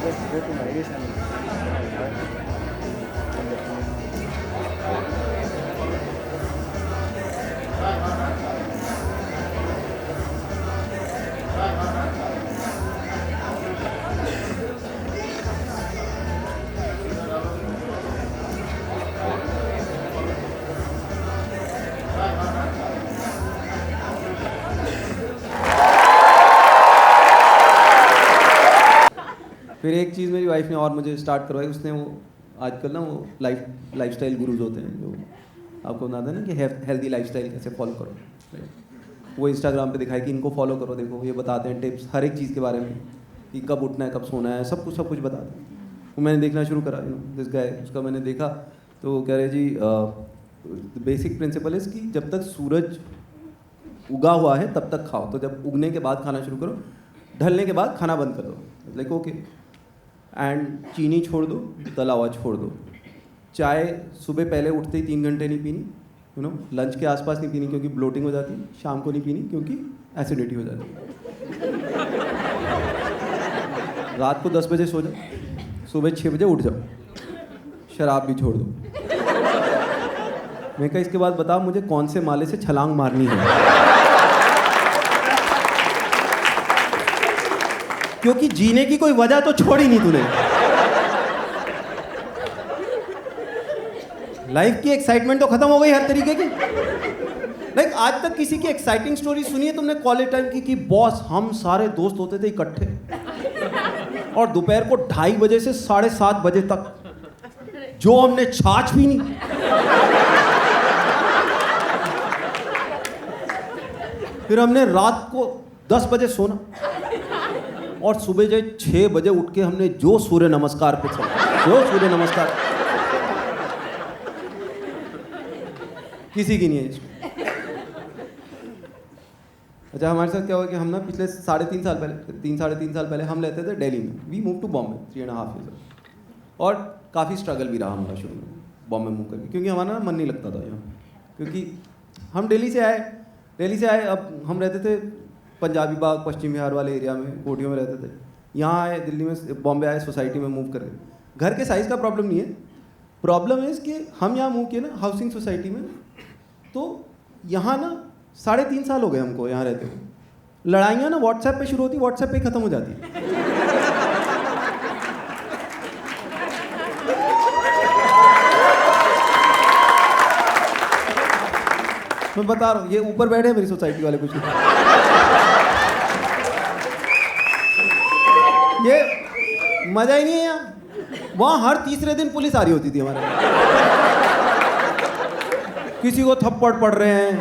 just go to Nagesh and फिर एक चीज़ मेरी वाइफ ने और मुझे स्टार्ट करवाई। उसने वो आजकल ना वो लाइफस्टाइल गुरुज होते हैं जो आपको बताते हैं ना कि हेल्दी लाइफस्टाइल कैसे फॉलो करो। वो इंस्टाग्राम पे दिखाई कि इनको फॉलो करो, देखो ये बताते हैं टिप्स हर एक चीज़ के बारे में कि कब उठना है, कब सोना है, सब कुछ बताते हैं। वो मैंने देखना शुरू करा, दिस गाय, उसका मैंने देखा तो वो कह रहे जी बेसिक प्रिंसिपल है कि जब तक सूरज उगा हुआ है तब तक खाओ, तो जब उगने के बाद खाना शुरू करो, ढलने के बाद खाना बंद कर दो। लाइक ओके, एंड चीनी छोड़ दो, तला हुआ छोड़ दो, चाय सुबह पहले उठते ही 3 घंटे नहीं पीनी, लंच के आसपास नहीं पीनी क्योंकि ब्लोटिंग हो जाती है, शाम को नहीं पीनी क्योंकि एसिडिटी हो जाती है, रात को 10 बजे सो जाओ, सुबह 6 बजे उठ जाओ, शराब भी छोड़ दो। मैं कहा इसके बाद बता मुझे कौन से माले से छलांग मारनी है, क्योंकि जीने की कोई वजह तो छोड़ी नहीं तूने। लाइफ की एक्साइटमेंट तो खत्म हो गई हर तरीके की। लाइक आज तक किसी की एक्साइटिंग स्टोरी सुनी है तुमने कॉलेज टाइम की कि बॉस हम सारे दोस्त होते थे इकट्ठे और दोपहर को 2:30 बजे से 7:30 बजे तक जो हमने छाछ पी नहीं, फिर हमने रात को 10 बजे सोना और सुबह जो 6 बजे उठ के हमने जो सूर्य नमस्कार पे चला, जो सूर्य नमस्कार किसी की नहीं है इसमें। अच्छा हमारे साथ क्या हुआ कि हम ना पिछले 3.5 साल पहले 3-3.5 साल पहले हम रहते थे दिल्ली में। We move to Bombay 3.5 years, और काफ़ी स्ट्रगल भी रहा हमारा शुरू में बॉम्बे मूव करके, क्योंकि हमारा मन नहीं लगता था यहाँ, क्योंकि हम दिल्ली से आए। अब हम रहते थे पंजाबी बाग पश्चिम बिहार वाले एरिया में, कोठियों में रहते थे। यहाँ आए दिल्ली में, बॉम्बे आए, सोसाइटी में मूव कर गए। घर के साइज़ का प्रॉब्लम नहीं है, प्रॉब्लम है कि हम यहाँ मूव किए ना हाउसिंग सोसाइटी में, तो यहाँ ना 3.5 साल हो गए हमको यहाँ रहते हुए। लड़ाइयाँ ना व्हाट्सएप पे शुरू होती, व्हाट्सएप पे ख़त्म हो जाती है। मैं बता रहा हूँ, ये ऊपर बैठे हैं मेरी सोसाइटी वाले कुछ नहीं। ये मजा ही नहीं है यहाँ। वहाँ हर तीसरे दिन पुलिस आ रही होती थी हमारे, किसी को थप्पड़ पड़ रहे हैं,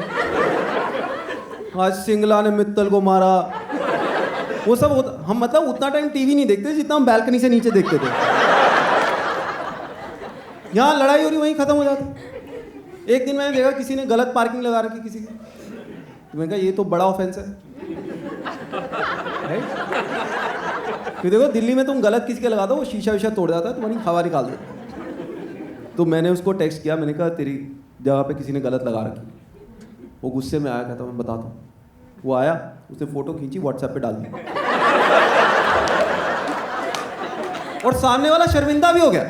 आज सिंगला ने मित्तल को मारा, वो सब होता। हम मतलब उतना टाइम टीवी नहीं देखते जितना हम बालकनी से नीचे देखते थे। यहाँ लड़ाई हो रही वहीं खत्म हो जाती। एक दिन मैंने देखा किसी ने गलत पार्किंग लगा रखी किसी की, तो मैंने कहा ये तो बड़ा ऑफेंस है। फिर देखो दिल्ली में तुम गलत किसी के लगा दो, वो शीशा वीशा तोड़ जाता है, तुम्हारी हवा निकाल दो। तो मैंने उसको टेक्स्ट किया, मैंने कहा तेरी जगह पे किसी ने गलत लगा रखी। वो गुस्से में आया, कहता मैं बताता हूँ। वो आया, उसने फोटो खींची, व्हाट्सएप पे डाल दी, और सामने वाला शर्मिंदा भी हो गया।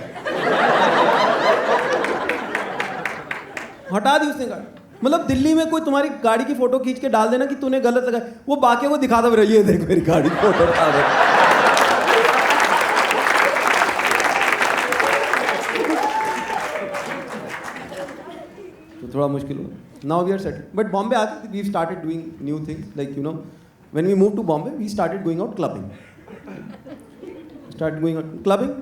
हटा दी उसने गाड़ी। मतलब दिल्ली में कोई तुम्हारी गाड़ी की फोटो खींच के डाल देना कि तूने गलत लगाया, वो बाकी को दिखाता भी रही है, देख मेरी गाड़ी की फोटो डाल दे। तो थोड़ा मुश्किल हुआ। Now we are settled, but Bombay आके we started doing new things, like when we move to Bombay we started going out clubbing. Start going out clubbing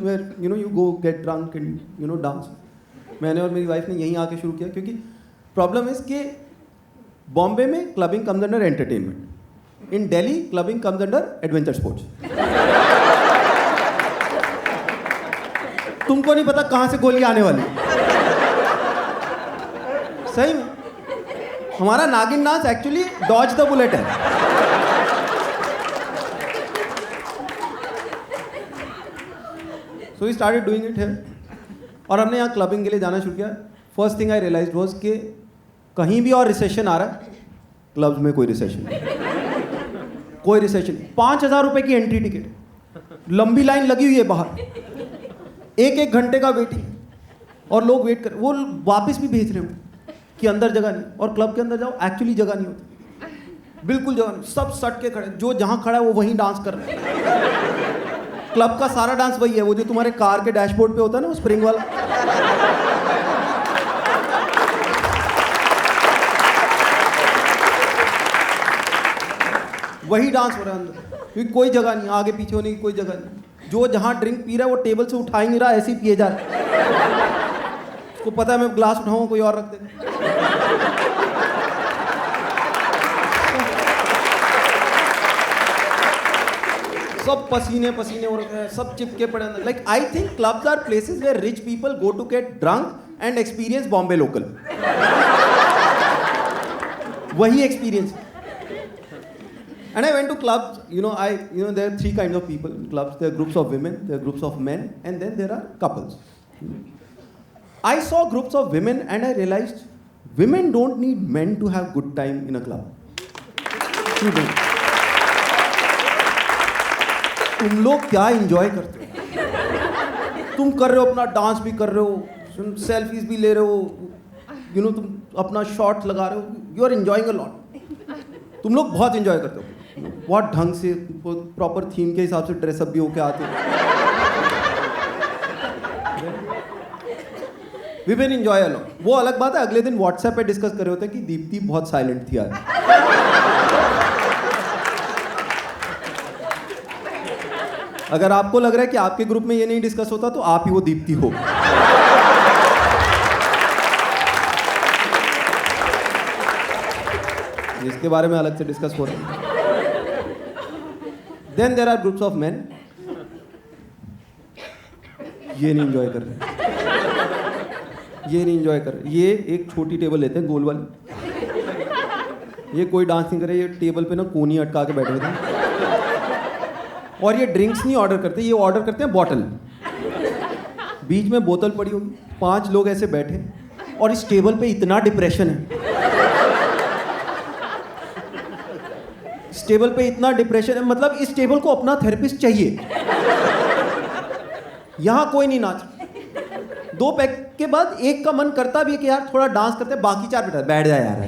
where you go get drunk and dance. मैंने और मेरी wife ने यहीं आके शुरू किया, क्योंकि प्रॉब्लम इज कि बॉम्बे में clubbing comes under entertainment, in Delhi clubbing comes under adventure sports. तुमको नहीं पता कहां से गोली आने वाली। सही में हमारा नागिन नाच एक्चुअली डॉज द बुलेट है। So we started doing it here, और हमने यहाँ क्लबिंग के लिए जाना शुरू किया। First thing I realized was कि कहीं भी और रिसेशन आ रहा है, क्लब्स में कोई रिसेशन नहीं, कोई रिसेशन नहीं। 5,000 रुपए की एंट्री टिकट, लंबी लाइन लगी हुई है बाहर, एक एक घंटे का वेटिंग, और लोग वेट कर, वो वापस भी भेज रहे हो कि अंदर जगह नहीं, और क्लब के अंदर जाओ एक्चुअली जगह नहीं होती, बिल्कुल जगह नहीं, सब सट के खड़े, जो जहाँ खड़ा है वो वहीं डांस कर रहे हैं। क्लब का सारा डांस वही है, वो जो तुम्हारे कार के डैशबोर्ड पे होता है ना, वो स्प्रिंग वाला, वही डांस हो रहा है अंदर, क्योंकि कोई जगह नहीं, आगे पीछे होने की कोई जगह नहीं। जो जहाँ ड्रिंक पी रहा है वो टेबल से उठा ही नहीं रहा, ऐसे ही पिए जा रहा है। उसको पता है मैं ग्लास उठाऊँ कोई और रख देगा। सब पसीने पसीने हो रखे हैं, सब चिपके पड़े अंदर। Like I think clubs are places where rich people go to get drunk and experience Bombay local. वही experience. And I went to clubs, there are three kinds of people in clubs. There are groups of women, there are groups of men, and then there are couples. I saw groups of women and I realized women don't need men to have good time in a club. You don't. तुम लोग क्या enjoy करते हो? तुम कर रहे हो अपना डांस भी कर रहे हो, सेल्फीज भी ले रहे हो, तुम अपना शॉट्स लगा रहे हो, you are enjoying a lot. तुम लोग बहुत एंजॉय करते हो, बहुत ढंग से प्रॉपर थीम के हिसाब से ड्रेसअप भी होके आते हो। Women enjoy a lot. वो अलग बात है, अगले दिन व्हाट्सएप पे डिस्कस कर रहे होते हैं कि दीप्ति बहुत साइलेंट थी आज। अगर आपको लग रहा है कि आपके ग्रुप में ये नहीं डिस्कस होता तो आप ही वो दीप्ति हो। जिसके बारे में अलग से डिस्कस हो रहा है। Then there are groups of men, ये नहीं एंजॉय कर रहे, ये नहीं एंजॉय कर रहे। ये एक छोटी टेबल लेते हैं गोल वाली, ये कोई डांस नहीं करे, ये टेबल पे ना कोनी अटका के बैठे होते हैं, और ये ड्रिंक्स नहीं ऑर्डर करते, ये ऑर्डर करते हैं बॉटल। बीच में बोतल पड़ी होगी, 5 लोग ऐसे बैठे, और इस टेबल पे इतना डिप्रेशन है, इस टेबल पे इतना डिप्रेशन है, मतलब इस टेबल को अपना थेरेपिस्ट चाहिए। यहां कोई नहीं नाच। 2 पैक के बाद एक का मन करता भी है कि यार थोड़ा डांस करते हैं, बाकी 4 बैठ जाए यार।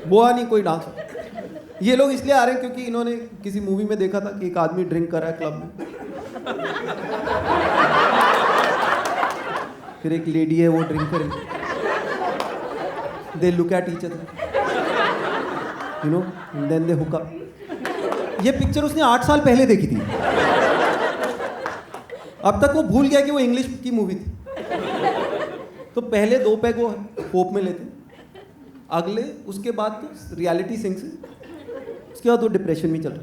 वो नहीं कोई डांस। ये लोग इसलिए आ रहे हैं क्योंकि इन्होंने किसी मूवी में देखा था कि एक आदमी ड्रिंक कर रहा है क्लब में, फिर एक लेडी है वो ड्रिंक करेगी, they look at each other, and then they hook up. ये पिक्चर उसने 8 साल पहले देखी थी, अब तक वो भूल गया कि वो इंग्लिश की मूवी थी। तो पहले 2 पैग वो होप में लेते, अगले उसके बाद तो रियलिटी सिंक्स, उसके बाद वो डिप्रेशन में चल रहा।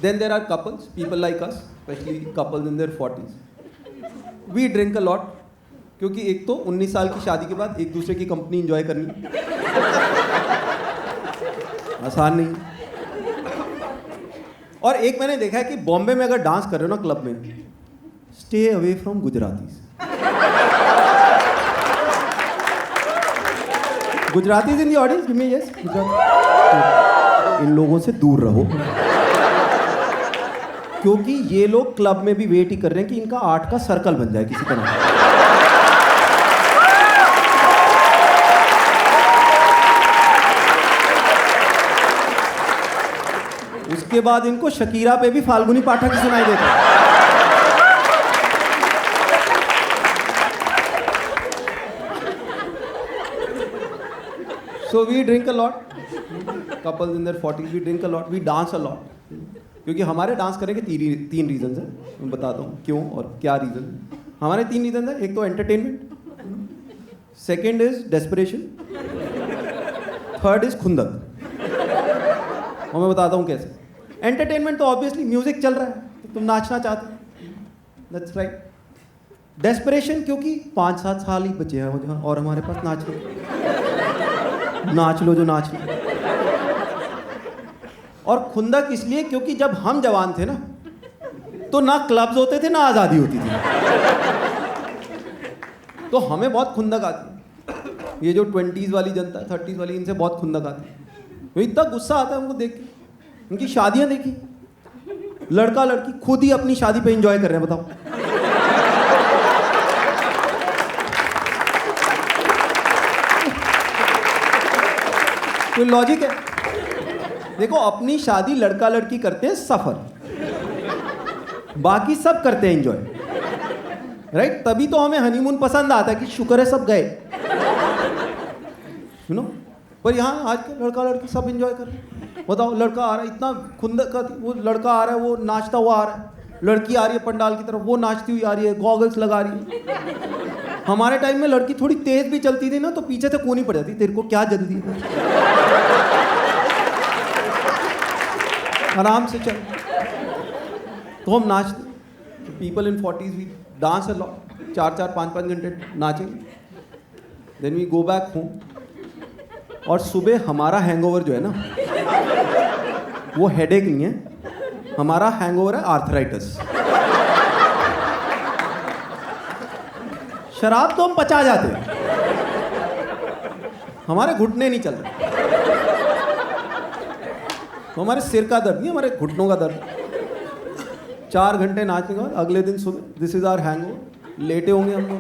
Then there are couples, people like us, especially couples in their 40s. We drink a lot, क्योंकि एक तो 19 साल की शादी के बाद एक दूसरे की कंपनी एंजॉय करनी आसान नहीं। और एक मैंने देखा है कि बॉम्बे में अगर डांस कर रहे हो ना क्लब में, stay away from Gujaratis. Gujaratis in the audience, give me yes. इन लोगों से दूर रहो, क्योंकि ये लोग क्लब में भी वेट ही कर रहे हैं कि इनका 8 का सर्कल बन जाए किसी तरह। उसके बाद इनको शकीरा पे भी फाल्गुनी पाठक सुनाई देता है। So we drink a lot. Couples in their 40s, we drink a lot. We dance a lot. क्योंकि हमारे डांस करने के 3 रीजन है, मैं बताता हूँ क्यों और क्या रीजन है। हमारे 3 रीजन है। एक तो entertainment, second is desperation, third is खुंदक। और मैं बताता हूँ कैसे। एंटरटेनमेंट तो ऑब्वियसली म्यूजिक चल रहा है तो तुम नाचना चाहते हो, दैट्स राइट। डेस्परेशन क्योंकि 5-7 साल ही बचे हैं और हमारे पास नाच लो जो नाच लो। और खुंदक इसलिए क्योंकि जब हम जवान थे ना, तो ना क्लब्स होते थे ना आज़ादी होती थी, तो हमें बहुत खुंदक आती है। ये जो 20s वाली जनता, 30s वाली, इनसे बहुत खुंदक आती है। वो इतना गुस्सा आता है उनको देख के। उनकी शादियां देखी, लड़का लड़की खुद ही अपनी शादी पे एंजॉय कर रहे हैं, बताओ। कोई लॉजिक है? देखो, अपनी शादी लड़का लड़की करते हैं सफर, बाकी सब करते हैं एंजॉय, राइट? तभी तो हमें हनीमून पसंद आता है कि शुक्र है सब गए, यू नो। पर यहाँ आज के लड़का लड़की सब एंजॉय कर रहे हैं। बताओ, लड़का आ रहा है इतना खुंदक, वो लड़का आ रहा है, वो नाचता हुआ आ रहा है, लड़की आ रही है पंडाल की तरफ, वो नाचती हुई आ रही है, गॉगल्स लगा रही है। हमारे टाइम में लड़की थोड़ी तेज भी चलती थी ना तो पीछे से कूनी पड़ जाती, तेरे को क्या जल्दी है, आराम से चल। तो हम नाचते, people in 40s we dance a lot, 4-4, 5-5 घंटे नाचेंगे, then we go back home. और सुबह हमारा हैंगओवर जो है ना, वो हेडेक नहीं है, हमारा हैंगओवर है आर्थराइटिस। शराब तो हम पचा जाते हैं, हमारे घुटने नहीं चल रहे, तो हमारे सिर का दर्द नहीं, हमारे घुटनों का दर्द। 4 घंटे नाचने के बाद अगले दिन सुबह दिस इज आवर हैंगओवर, लेटे होंगे हम लोग।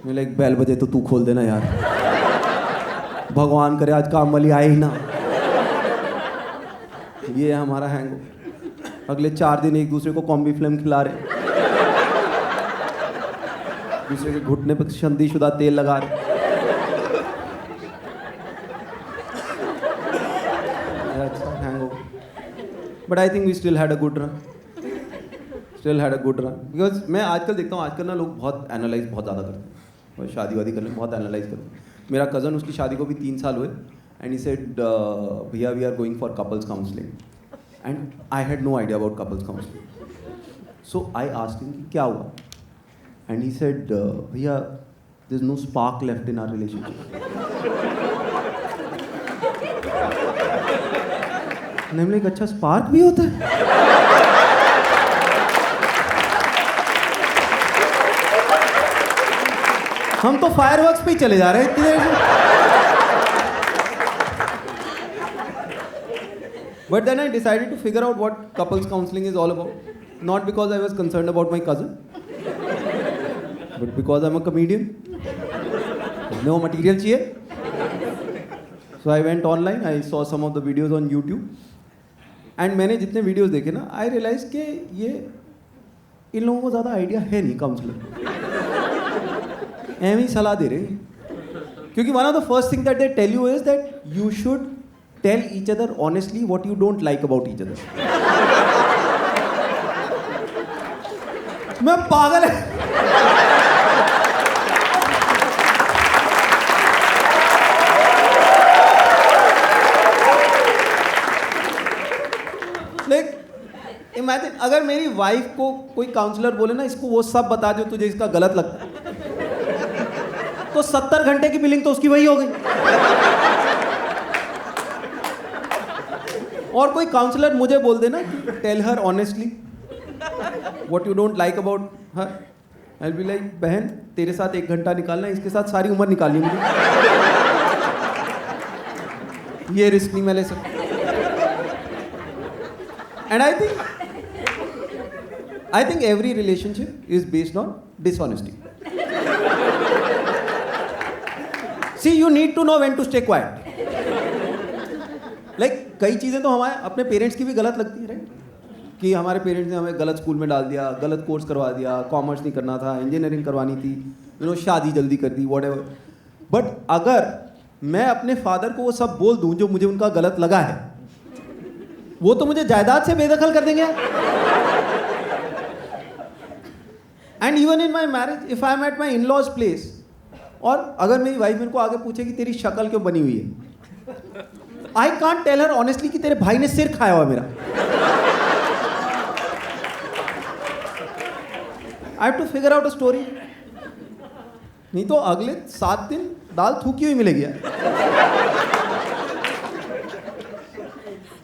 मैं एक बेल बजे तो तू खोल देना यार, भगवान करे आज काम वाली आए ही ना। ये है हमारा हैंगओवर। अगले 4 दिन एक दूसरे को कॉम्बी फ्लेम खिला रहे, दूसरे के घुटने पर शादीशुदा तेल लगा रहे। अच्छा hangover, but I think we still had a good run, because मैं आजकल देखता हूँ, आजकल ना लोग बहुत एनालाइज बहुत ज़्यादा करते हैं, और शादी वादी करने में बहुत एनालाइज करते हैं। मेरा कज़न, उसकी शादी को भी 3 साल हुए, एंड ही सेड भैया we are going for couples counselling, and I had no idea about couples counselling. So I asked him कि क्या हुआ, एंड ही सेड भैया there is no spark left in our relationship. मैंने बोला अच्छा spark भी होता है? हम तो फायरवर्क्स पे ही चले जा रहे हैं इतनी देर से। But then I decided to figure out what couples counseling is all about. Not because I was concerned about my cousin, but because I'm a comedian. No material चाहिए. So I went online, I saw some of the videos on YouTube. And मैंने जितने videos देखे ना, I realized कि ये इन लोगों को ज़्यादा आइडिया है नहीं काउंसलर, ऐਵੇਂ ही सलाह दे रहे हैं। क्योंकि one of the first thing that they tell you is that you should tell each other honestly what you don't like about each other. मैं पागल है। Like, imagine अगर मेरी वाइफ को कोई काउंसलर बोले ना, इसको वो सब बता दो तुझे इसका गलत लगता है, तो 70 घंटे की बिलिंग तो उसकी वही हो गई। और कोई काउंसलर मुझे बोल देना tell her honestly what you don't like about her, I will be like बहन तेरे साथ 1 घंटा निकालना, इसके साथ सारी उम्र निकालनी मुझे, ये रिस्क नहीं मैं ले सकता। And I think every relationship is based on dishonesty. See, you need to know when to stay quiet. Like, कई चीज़ें तो हमारे अपने पेरेंट्स की भी गलत लगती है, राइट? कि हमारे पेरेंट्स ने हमें गलत स्कूल में डाल दिया, गलत कोर्स करवा दिया, कॉमर्स नहीं करना था, इंजीनियरिंग करवानी थी, शादी जल्दी कर दी, व्हाटएवर। बट अगर मैं अपने फादर को वो सब बोल दूं जो मुझे उनका गलत लगा है, वो तो मुझे जायदाद से बेदखल कर देंगे। And even in my marriage, if I am at my in laws place, और अगर मेरी वाइफ मेरे को आगे पूछे कि तेरी शक्ल क्यों बनी हुई है, I can't tell her honestly कि तेरे भाई ने सिर खाया हुआ मेरा। I have to figure out a story, नहीं तो अगले 7 दिन दाल थूकी हुई मिलेगी।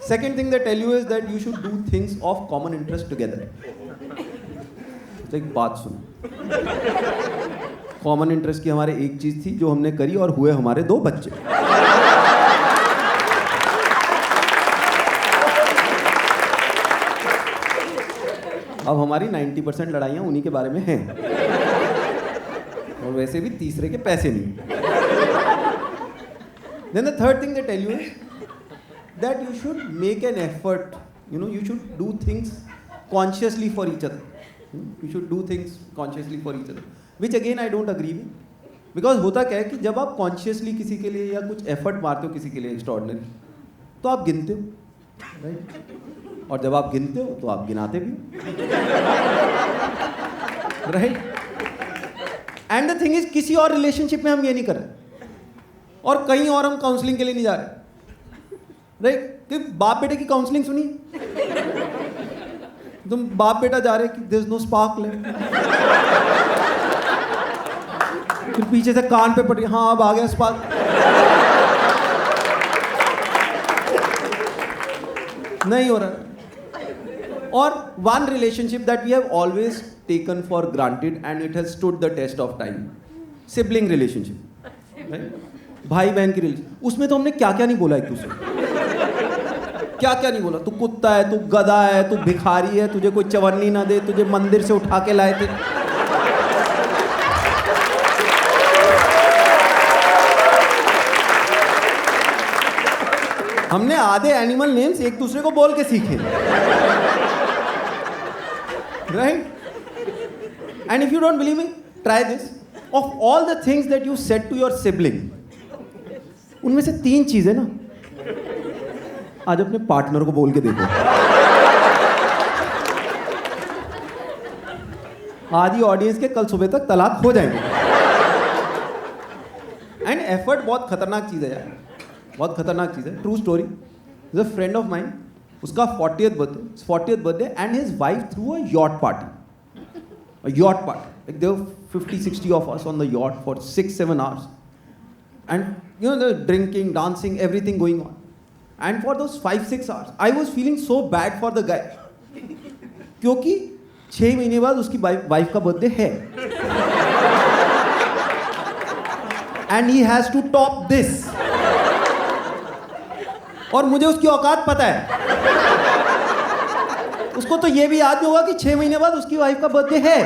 Second thing they tell you is that you should do things of common interest together. एक बात सुनो, कॉमन इंटरेस्ट की हमारे एक चीज थी जो हमने करी और हुए हमारे 2 बच्चे। अब हमारी 90% लड़ाइयाँ उन्हीं के बारे में हैं, और वैसे भी तीसरे के पैसे नहीं। Then the third thing they tell you is that you should make an effort, you should do things consciously for each other. You should do things consciously for each other, which again I don't agree with. Because होता क्या है कि जब आप consciously किसी के लिए या कुछ effort मारते हो किसी के लिए extraordinary, तो आप गिनते हो, right? और जब आप गिनते हो तो आप गिनाते भी हो, right? And the thing is, किसी और relationship में हम ये नहीं कर रहे, और कहीं और हम काउंसलिंग के लिए नहीं जा रहे, राइट? कि बाप बेटे की काउंसलिंग सुनी, तुम बाप बेटा जा रहे कि there is no spark left, फिर पीछे से कान पे पड़ रही, हाँ अब आ गया स्पार्क। नहीं हो रहा। और one relationship that we have always taken for granted and it has stood the test of time, sibling relationship, right? भाई बहन की रिलेशन, उसमें तो हमने क्या क्या नहीं बोला एक दूसरे, क्या क्या नहीं बोला। तू कुत्ता है, तू गधा है, तू भिखारी है, तुझे कोई चवन्नी ना दे, तुझे मंदिर से उठा के लाए थे। हमने आधे एनिमल नेम्स एक दूसरे को बोल के सीखे, right? And if you don't believe me, try this. Of all the things that you said to your sibling, उनमें से 3 चीजें ना आज अपने पार्टनर को बोल के देखो। आधी ऑडियंस के कल सुबह तक तलाक हो जाएंगे। एंड एफर्ट बहुत खतरनाक चीज है यार, बहुत खतरनाक चीज है। True story, is a friend of mine, उसका 40th birthday and his wife through a yacht party, like there were 50-60 of us on the yacht for 6-7 hours, and the drinking, dancing, everything going on. And for those 5-6 hours I was feeling so bad for the guy, क्योंकि 6 महीने बाद उसकी wife का birthday है, and he has to top this, और मुझे उसकी औकात पता है। उसको तो ये भी याद नहीं होगा कि 6 महीने बाद उसकी वाइफ का बर्थडे है।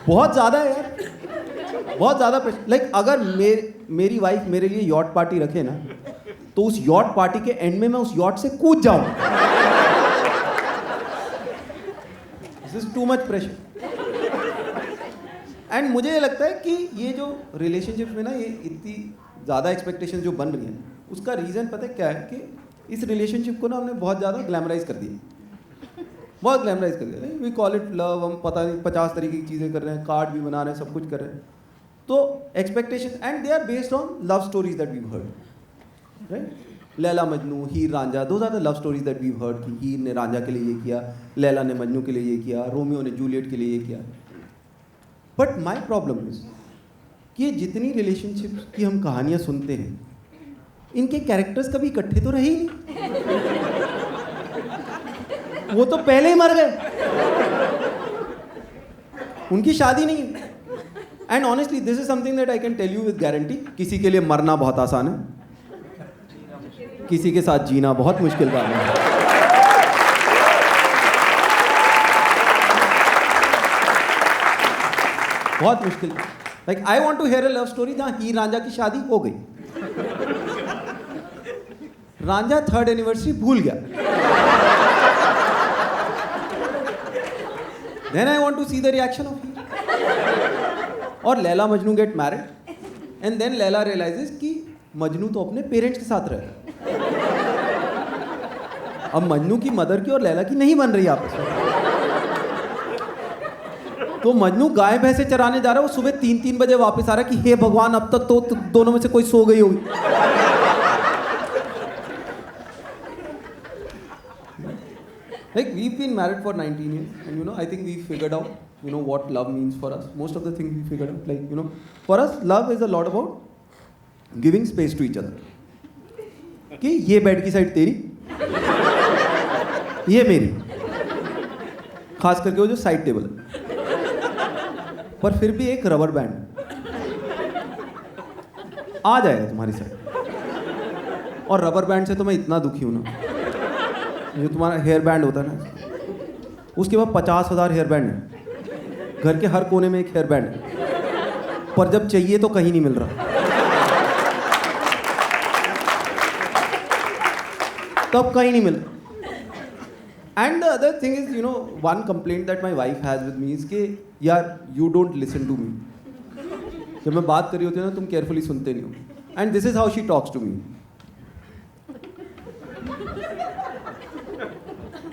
बहुत ज्यादा है यार, बहुत ज्यादा प्रेशर। लाइक अगर मेरी वाइफ मेरे लिए यॉट पार्टी रखे ना, तो उस यॉट पार्टी के एंड में मैं उस यॉट से कूद जाऊं। This is too much pressure. And मुझे ये लगता है कि ये जो रिलेशनशिप में ना ये इतनी ज़्यादा एक्सपेक्टेशन जो बन रही हैं, उसका रीज़न पता है क्या है? कि इस रिलेशनशिप को ना हमने बहुत ज़्यादा ग्लैमराइज कर दिया, बहुत ग्लैमराइज कर दिया। वी कॉल इट लव, हम पता नहीं 50 तरीके की चीज़ें कर रहे हैं, कार्ड भी बना रहे हैं, सब कुछ कर रहे हैं। तो expectation, and they are based on love stories that we heard, right? Laila Majnu, Heer Ranjha, those are the love stories that we heard कि हीर ने रांझा के लिए ये किया, लैला ने मजनू के लिए ये किया, रोमियो ने जूलियट के लिए ये किया। बट माई प्रॉब्लम इज कि जितनी रिलेशनशिप की हम कहानियां सुनते हैं, इनके कैरेक्टर्स कभी इकट्ठे तो रहे ही नहीं, वो तो पहले ही मर गए, उनकी शादी नहीं। And honestly this is something that I can tell you with guarantee, किसी के लिए मरना बहुत आसान है, किसी के साथ जीना बहुत मुश्किल काम है। बहुत मुश्किल। Like I want to hear a love story जहां हीर रांझा की शादी हो गई, रांझा 3rd एनिवर्सरी भूल गया, then I want to see the reaction of her. और Laila Majnu get married and then Laila realizes कि मजनू तो अपने पेरेंट्स के साथ रहे, अब मजनू की मदर की और लैला की नहीं बन रही आपस में। तो मजनू गाय भैंसे चराने जा रहा है, वो सुबह 3-3 बजे वापस आ रहा है कि हे भगवान अब तक तो दोनों में से कोई सो गई होगी। Like we've been married for 19 years and I think we figured out what love means for us. Most of the things we figured out, like for us love is a lot about giving space to each other. कि ये bed की side तेरी, ये मेरी, खास करके वो जो साइड टेबल है, पर फिर भी एक रबर बैंड आ जाएगा तुम्हारी साइड। और रबर बैंड से तो मैं इतना दुखी हूं ना जो तुम्हारा हेयर बैंड होता है ना, उसके बाद 50,000 हेयर बैंड है, घर के हर कोने में एक हेयर बैंड है, पर जब चाहिए तो कहीं नहीं मिल रहा। तब कहीं नहीं मिल। And the other thing is, you know, one complaint that my wife has with me is के यार you don't listen to me. जब मैं बात कर रही होती हूँ ना, तुम केयरफुली सुनते नहीं हो। And this is how she talks to me.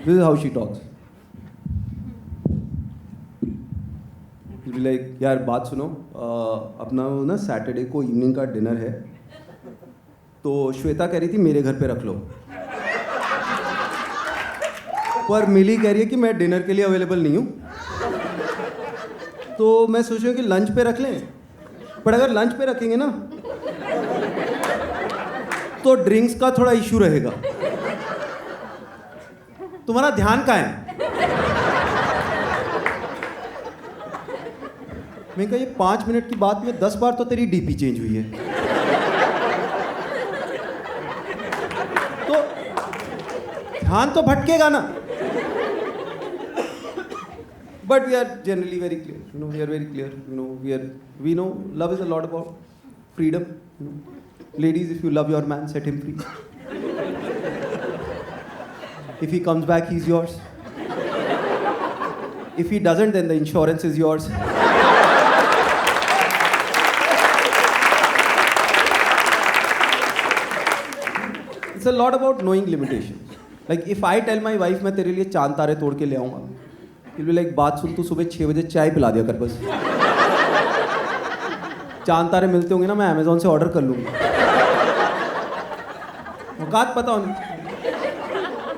This is how she talks. Like यार बात सुनो, अपना ना सैटरडे को इवनिंग का डिनर है, तो श्वेता कह रही थी मेरे घर पे रख लो, पर मिली कह रही है कि मैं डिनर के लिए अवेलेबल नहीं हूँ। तो मैं सोच रही हूँ कि लंच पे रख लें, पर अगर लंच पे रखेंगे ना तो ड्रिंक्स का थोड़ा इशू रहेगा। तुम्हारा ध्यान कहाँ है? मैं कहा ये 5 मिनट की बात में 10 बार तो तेरी डीपी चेंज हुई है। तो ध्यान तो भटकेगा ना। But we are generally very clear, you know, we are very clear, you know, we know love is a lot about freedom, you know. Ladies, if you love your man, set him free. If he comes back, he's yours. If he doesn't, then the insurance is yours. It's a lot about knowing limitations. Like if I tell my wife मैं तेरे लिए चांद तारे तोड़ के ले आऊँगा, he'll be like बात सुन, तू सुबह 6 बजे चाय पिला दिया कर बस। चांद तारे मिलते होंगे ना, मैं अमेजोन से ऑर्डर कर लूँगा। औकात पता होनी,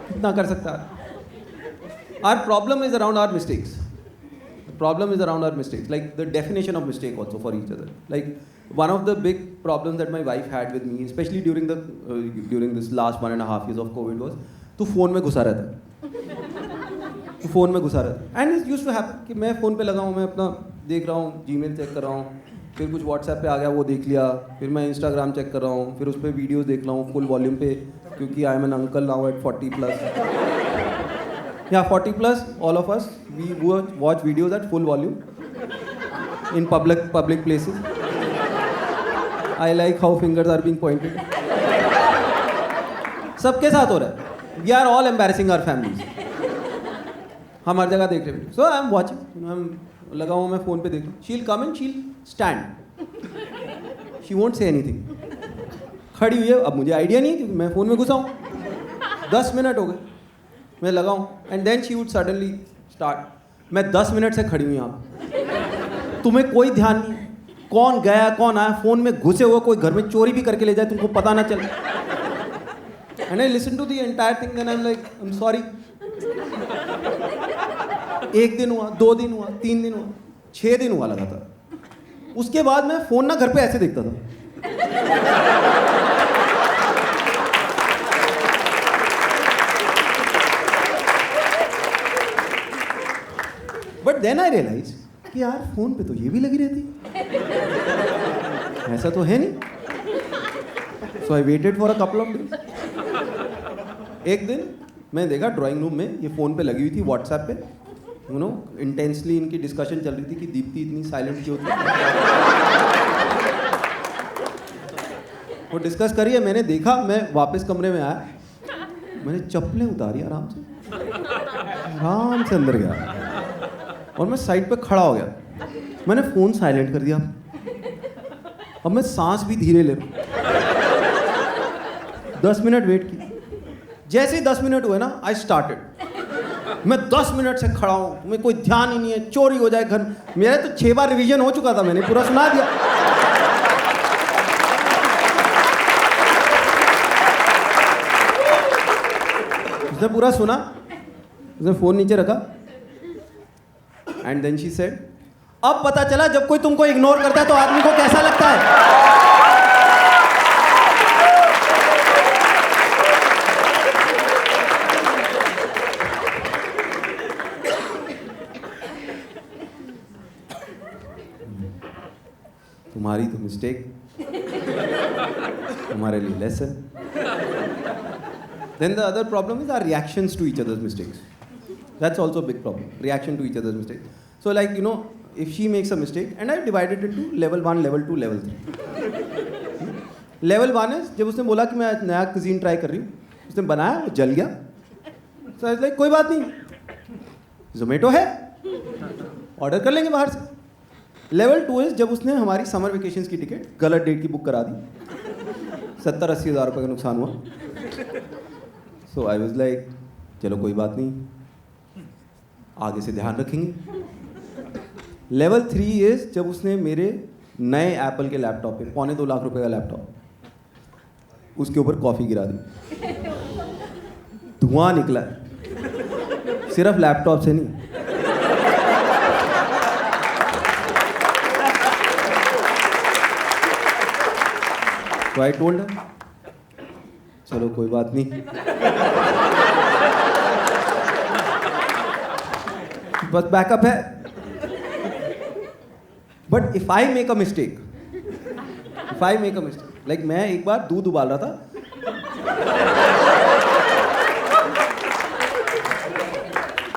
कितना कर सकता है। Our problem is around our mistakes. The problem is around our mistakes, like the definition of mistake also for each other. Like one of the big problems that my wife had with me, especially during this last 1.5 years of COVID, was तू phone में घुसा रहता है, तू phone में घुसा रहता है। And it used to happen कि मैं फ़ोन पे लगा हूँ, मैं अपना देख रहा हूँ, जीमेल चेक कर रहा हूँ, फिर कुछ व्हाट्सएप पे आ गया वो देख लिया, फिर मैं इंस्टाग्राम चेक कर रहा हूँ, फिर उस पर वीडियोज़ देख रहा हूँ फुल वॉल्यूम पे, क्योंकि I am an uncle now at 40+। या 40+, all of us we watch videos at full volume in public places. I like how fingers are being pointed. सबके साथ हो रहा है। We are all embarrassing our families. हम हर जगह देख रहे हैं। सो आई एम वॉचिंग, लगा हुआ मैं फ़ोन पे देख रहा हूँ। शील come and she'll stand, she won't say anything. खड़ी हुई है, अब मुझे आइडिया नहीं है क्योंकि मैं फ़ोन में घुसा हूँ। 10 मिनट हो गए मैं लगा हूँ, and then she would suddenly start. मैं 10 मिनट से खड़ी हुई यहाँ, तुम्हें कोई ध्यान नहीं, कौन गया कौन आया, फ़ोन में घुसे हुए, कोई घर में चोरी भी करके ले जाए तुमको पता ना चले। And I listen to the entire thing, then I am like I am sorry. 1 दिन हुआ, 2 दिन हुआ, 3 दिन हुआ, 6 दिन हुआ लगातार। उसके बाद मैं फ़ोन ना घर पे ऐसे देखता था। बट देन आई रियलाइज कि यार फ़ोन पे तो ये भी लगी रहती, ऐसा तो है नहीं। So I waited for a couple of days. एक दिन मैं देखा ड्राइंग रूम में ये फ़ोन पे लगी हुई थी व्हाट्सएप पे, यू नो, इंटेंसली इनकी डिस्कशन चल रही थी कि दीप्ति इतनी साइलेंट क्यों होती है। वो डिस्कस करी है, मैंने देखा, मैं वापस कमरे में आया, मैंने चप्पलें उतारी आराम से अंदर गया और मैं साइड पे खड़ा हो गया। मैंने फ़ोन साइलेंट कर दिया। अब मैं सांस भी धीरे ले रहा हूँ। 10 मिनट वेट की। जैसे ही 10 मिनट हुए ना, आई स्टार्टेड। मैं 10 मिनट से खड़ा हूँ, तुम्हें कोई ध्यान ही नहीं है, चोरी हो जाए घर। मेरा तो 6 बार रिवीजन हो चुका था, मैंने पूरा सुना दिया। उसने पूरा सुना, उसने फ़ोन नीचे रखा, एंड देन शी सेड, अब पता चला जब कोई तुमको इग्नोर करता है तो आदमी को कैसा लगता है। तुम्हारी तो मिस्टेक, तुम्हारे लिए lesson. Then the other problem is our reactions to each other's mistakes. That's also a big problem. Reaction to each other's mistakes. So like, you know, if she makes a mistake, and I divided it into level 1, level 2, level 3. Level 1 is जब उसने बोला कि मैं नया cuisine try कर रही हूँ, उसने बनाया, वो जल गया. So I was like, कोई बात नहीं, Zomato है, ऑर्डर कर लेंगे बाहर से. लेवल 2 इज जब उसने हमारी समर वेकेशंस की टिकट गलत डेट की बुक करा दी, 70-80 हज़ार रुपये का नुकसान हुआ. सो आई वाज लाइक, चलो कोई बात नहीं, आगे से ध्यान रखेंगे. लेवल 3 इज जब उसने मेरे नए एप्पल के लैपटॉप पे, 2.25 लाख रुपए का लैपटॉप, उसके ऊपर कॉफ़ी गिरा दी. धुआं निकला, सिर्फ लैपटॉप से नहीं. तो आई टोल्ड हर, चलो कोई बात नहीं, बस बैकअप है. But if I make a mistake, like मैं एक बार दूध उबाल रहा था,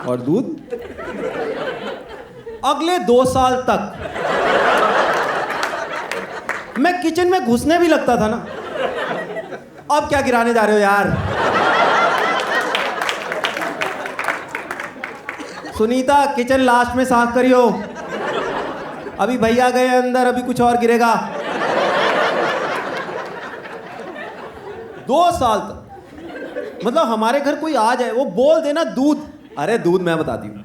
और दूध अगले 2 साल तक मैं किचन में घुसने भी लगता था ना. अब क्या गिराने जा रहे हो यार? सुनीता, किचन लास्ट में साफ करियो, अभी भैया गए अंदर, अभी कुछ और गिरेगा. 2 साल तक, मतलब हमारे घर कोई आ जाए, वो बोल देना दूध, अरे दूध मैं बताती हूँ.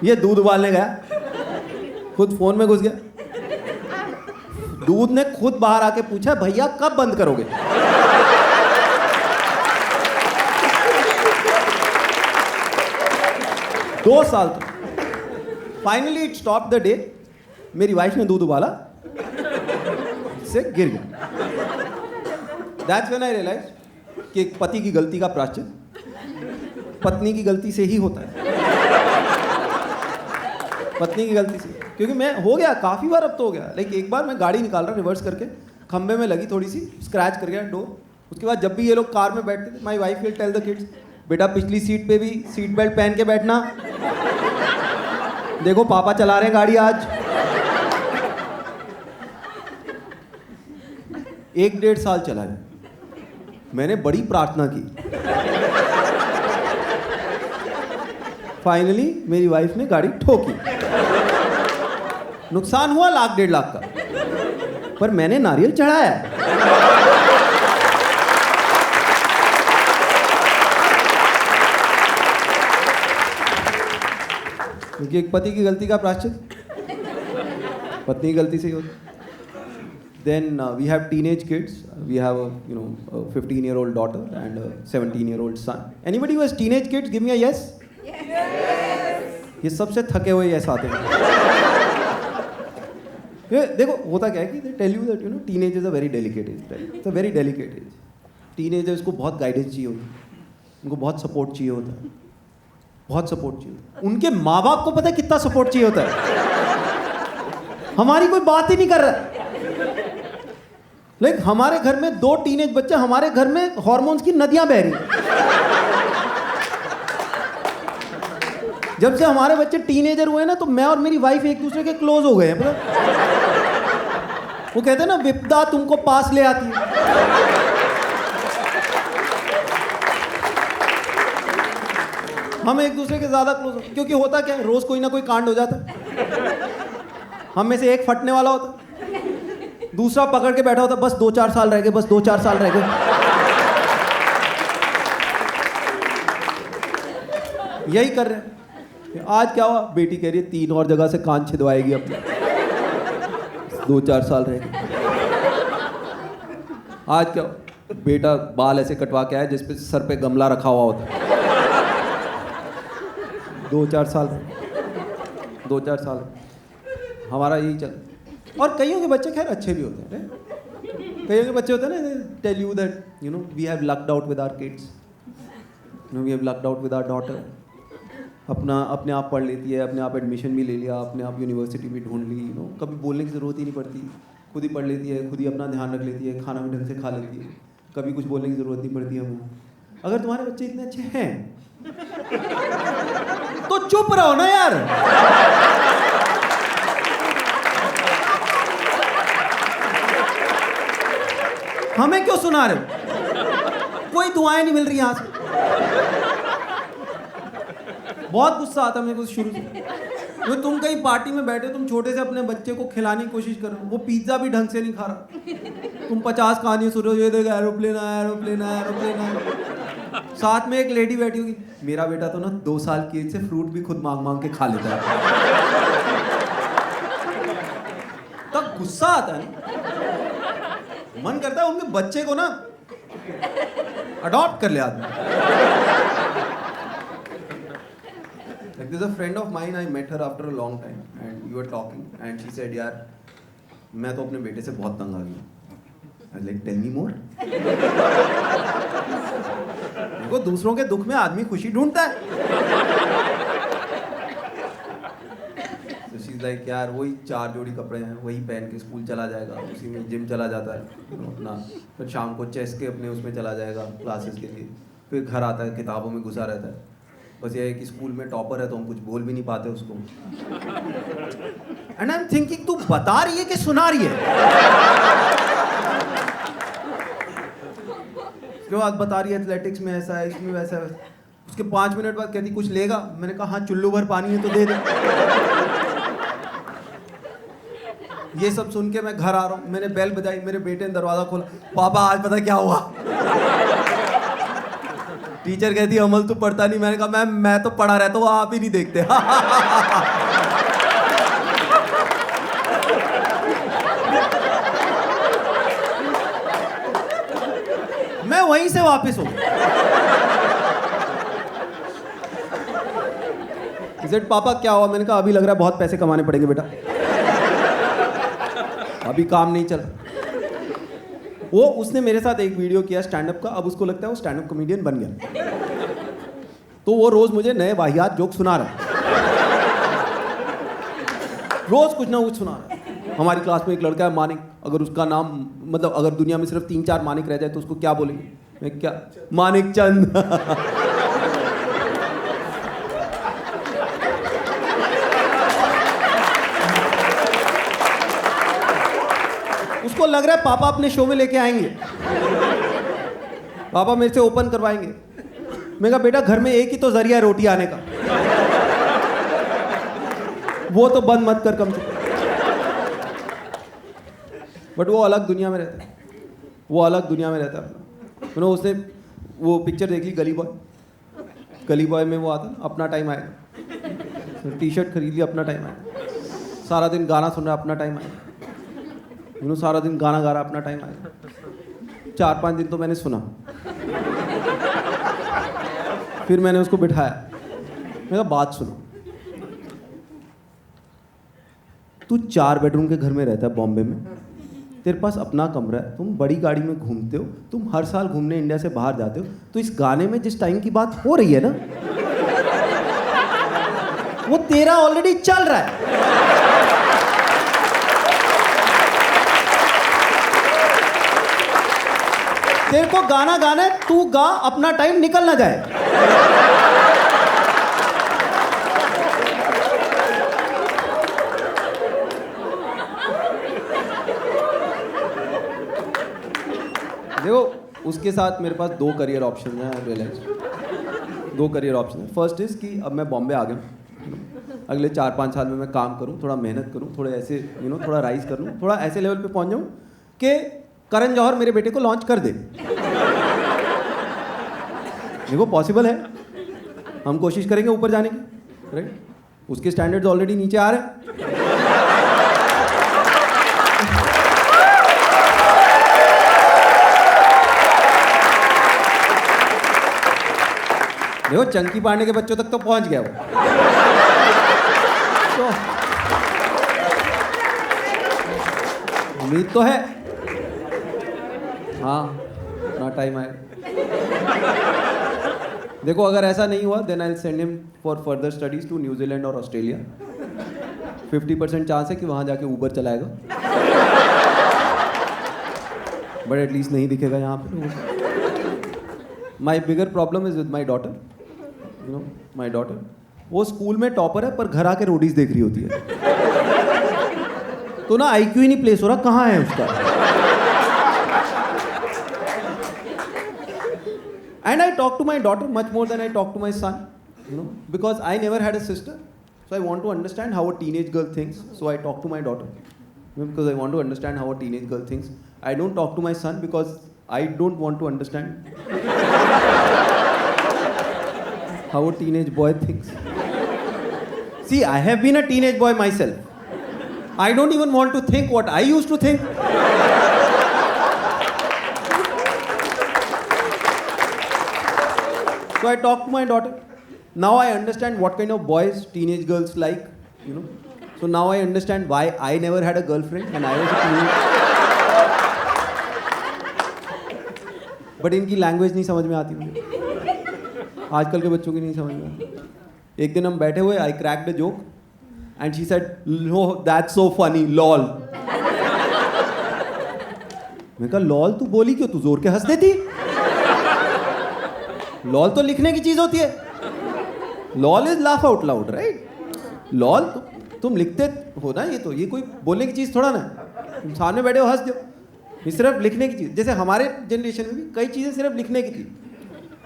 ये दूध उबालने गया, खुद फोन में घुस गया. दूध ने खुद बाहर आके पूछा, भैया कब बंद करोगे? दो साल तक. Finally it stop the day, मेरी वाइफ ने दूध उबाला, से गिर गया. दैट्स व्हेन आई रियलाइज कि एक पति की गलती का प्रायश्चित पत्नी की गलती से ही होता है. पत्नी की गलती से, क्योंकि मैं हो गया काफ़ी बार, अब तो हो गया. लाइक एक बार मैं गाड़ी निकाल रहा रिवर्स करके, खंबे में लगी, थोड़ी सी स्क्रैच कर गया डोर. उसके बाद जब भी ये लोग कार में बैठते थे, my wife will tell the kids, बेटा पिछली सीट पे भी सीट बेल्ट पहन के बैठना, देखो पापा चला रहे हैं गाड़ी आज. 1-1.5 साल चला है. मैंने बड़ी प्रार्थना की. फाइनली मेरी वाइफ ने गाड़ी ठोकी. नुकसान हुआ 1-1.5 लाख का, पर मैंने नारियल चढ़ाया. क्योंकि एक पति की गलती का प्रायश्चित पत्नी की गलती से ही होता. Then we have teenage kids. We have a 15-year-old daughter and a 17-year-old son. Anybody who has teenage kids, give me a yes. Yes. ये सबसे थके हुए yes आते हैं. ये देखो होता क्या है कि they tell you that teenage is a very delicate age. Right? It's a very delicate age. Teenagers को बहुत guidance चाहिए होती है, उनको बहुत support चाहिए होता है, बहुत support चाहिए होता है. उनके माँ बाप को पता है कितना support चाहिए होता है. हमारी कोई बात ही नहीं कर रहा. लाइक हमारे घर में 2 टीनेज बच्चे, हमारे घर में हार्मोन्स की नदियां बह रही. जब से हमारे बच्चे टीनेजर हुए ना, तो मैं और मेरी वाइफ एक दूसरे के क्लोज हो गए हैं. वो कहते हैं ना, विपदा तुमको पास ले आती है. हम एक दूसरे के ज्यादा क्लोज हो, क्योंकि होता क्या है, रोज कोई ना कोई कांड हो जाता है. हम में से एक फटने वाला होता, दूसरा पकड़ के बैठा होता, बस 2-4 साल रह गए, बस 2-4 साल रह गए. यही कर रहे हैं. आज क्या हुआ, बेटी कह रही है 3 और जगह से कान छिदवाएगी अपने, 2-4 साल रह गए. आज क्या हुआ, बेटा बाल ऐसे कटवा के आया जिसपे सर पे गमला रखा हुआ होता है. 2-4 साल 2-4 साल हमारा यही चल. और कईयों के बच्चे खैर अच्छे भी होते हैं. कईयों के बच्चे होते हैं ना, tell you that we have lucked out with our kids, we have lucked out with our daughter. अपने आप पढ़ लेती है, अपने आप एडमिशन भी ले लिया, अपने आप यूनिवर्सिटी भी ढूंढ ली. कभी बोलने की ज़रूरत ही नहीं पड़ती, खुद ही पढ़ लेती है, खुद ही अपना ध्यान रख लेती है, खाना भी ढंग से खा लेती है. कभी कुछ बोलने की ज़रूरत नहीं पड़ती हमें। अगर तुम्हारे बच्चे इतने अच्छे हैं तो चुप रहो ना यार। हमें क्यों सुना रहे हो? कोई दुआएं नहीं मिल रही यहां से। बहुत गुस्सा आता है मेरे को शुरू से। तो तुम कहीं पार्टी में बैठे, तुम छोटे से अपने बच्चे को खिलाने की कोशिश कर रहे हो, वो पिज्जा भी ढंग से नहीं खा रहा, तुम 50 कहानियां सुन रहे हो, ये देखो एरोप्लेन आया, एरोप्लेन आया, एरोप्लेन आया। साथ में एक लेडी बैठी होगी, मेरा बेटा तो ना 2 साल की एज से फ्रूट भी खुद मांग मांग के खा लेता है। तब गुस्सा आता है, मन करता है उनके बच्चे को ना अडॉप्ट कर ले आदमी। Like there's a friend of mine, I met her after a long time and we were talking and she said, यार मैं तो अपने बेटे से बहुत तंग आ गई। I was like, tell me more। देखो दूसरों के दुख में आदमी खुशी ढूंढता है। So she's like, यार वही 4 जोड़ी कपड़े हैं, वही पहन के स्कूल चला जाएगा, उसी में जिम चला जाता है अपना, फिर शाम को चेस के अपने उसमें चला जाएगा क्लासेस के लिए, फिर घर आता है किताबों में घुसा रहता है। बस ये है कि स्कूल में टॉपर है तो हम कुछ बोल भी नहीं पाते उसको। एंड आई एम थिंकिंग तू बता रही है कि सुना रही है? उसके बाद बता रही है एथलेटिक्स में ऐसा है, इसमें वैसा है। उसके 5 मिनट बाद कहती कुछ लेगा? मैंने कहा हाँ चुल्लू भर पानी है तो दे दे। ये सब सुन के मैं घर आ रहा हूँ, मैंने बेल बजाई, मेरे बेटे ने दरवाजा खोला, पापा आज पता क्या हुआ? टीचर कहती अमल तू पढ़ता नहीं। मैंने कहा मैम मैं तो पढ़ा रहता हूँ, आप ही नहीं देखते। मैं वहीं से वापस हूँ। पापा क्या हुआ? मैंने कहा अभी लग रहा है बहुत पैसे कमाने पड़ेंगे बेटा, अभी काम नहीं चल। वो उसने मेरे साथ एक वीडियो किया स्टैंड अप का, अब उसको लगता है वो स्टैंड अप कॉमेडियन बन गया, तो वो रोज मुझे नए वाहियात जोक सुना रहा है, रोज कुछ ना कुछ सुना रहा है। हमारी क्लास में एक लड़का है मानिक, अगर उसका नाम मतलब अगर दुनिया में सिर्फ 3-4 मानिक रह जाए तो उसको क्या बोलेंगे? मैं क्या मानिक चंद। उसको लग रहा है पापा अपने शो में लेके आएंगे, पापा मेरे से ओपन करवाएंगे। मैं कहा बेटा घर में एक ही तो जरिया है रोटी आने का, वो तो बंद मत कर कम से कम। बट वो अलग दुनिया में रहता है, वो अलग दुनिया में रहता है अपना। तो उसने वो पिक्चर देख ली गली बॉय, गली बॉय में वो आता अपना टाइम आएगा, टी शर्ट खरीद ली अपना टाइम आएगा, सारा दिन गाना सुन रहा अपना टाइम आएगा, सारा दिन गाना गा रहा अपना टाइम आएगा। 4-5 दिन तो मैंने सुना, फिर मैंने उसको बिठाया, मैं कहा बात सुनो, तू 4 बेडरूम के घर में रहता है बॉम्बे में, तेरे पास अपना कमरा है, तुम बड़ी गाड़ी में घूमते हो, तुम हर साल घूमने इंडिया से बाहर जाते हो, तो इस गाने में जिस टाइम की बात हो रही है ना वो तेरा ऑलरेडी चल रहा है। तेरे को गाना गाना है, तू गा, अपना टाइम निकल ना जाए। देखो उसके साथ मेरे पास 2 करियर ऑप्शन हैं, रियलाइज 2 करियर ऑप्शन है। फर्स्ट इज कि अब मैं बॉम्बे आ गया, अगले 4-5 साल में मैं काम करूं, थोड़ा मेहनत करूं, थोड़े ऐसे थोड़ा राइज कर लूं, थोड़ा ऐसे लेवल पे पहुंच जाऊं कि करण जौहर मेरे बेटे को लॉन्च कर दे। देखो पॉसिबल है, हम कोशिश करेंगे ऊपर जाने की, राइट? उसके स्टैंडर्ड्स ऑलरेडी नीचे आ रहे हैं। देखो चंकी पांडे के बच्चों तक तो पहुंच गया वो, तो उम्मीद तो है, हाँ अपना टाइम आएगा। देखो अगर ऐसा नहीं हुआ then I will send him for further studies to New Zealand और ऑस्ट्रेलिया। 50% चांस है कि वहां जाके ऊबर चलाएगा। बट एटलीस्ट नहीं दिखेगा यहाँ पे। My bigger problem is with my daughter, you know my daughter, वो स्कूल में टॉपर है पर घर आके रोडीज देख रही होती है। तो ना IQ ही नहीं प्लेस हो रहा, कहाँ है उसका। And I talk to my daughter much more than I talk to my son, you know, because I never had a sister, so I want to understand how a teenage girl thinks. So I talk to my daughter, you know, because I want to understand how a teenage girl thinks. I don't talk to my son because I don't want to understand how a teenage boy thinks. See, I have been a teenage boy myself. I don't even want to think what I used to think. So I talk to my daughter. Now I understand what kind of boys teenage girls like, you know. So now I understand why I never had a girlfriend and I was a teenage. But इनकी language नहीं समझ में आती मुझे, आजकल के बच्चों की नहीं समझ में आती। एक दिन हम बैठे हुए, I cracked a joke and she said, "No, that's so funny, lol." मैं कहा लॉल तू बोली क्यों, तू जोर के हंस देती। लॉल तो लिखने की चीज होती है, lol is laugh out loud, right. Lol तुम लिखते हो ना, ये तो ये कोई बोलने की चीज थोड़ा ना, तुम सामने बैठे हो हंस दो, ये सिर्फ लिखने की चीज। जैसे हमारे जनरेशन में भी कई चीजें सिर्फ लिखने की थी,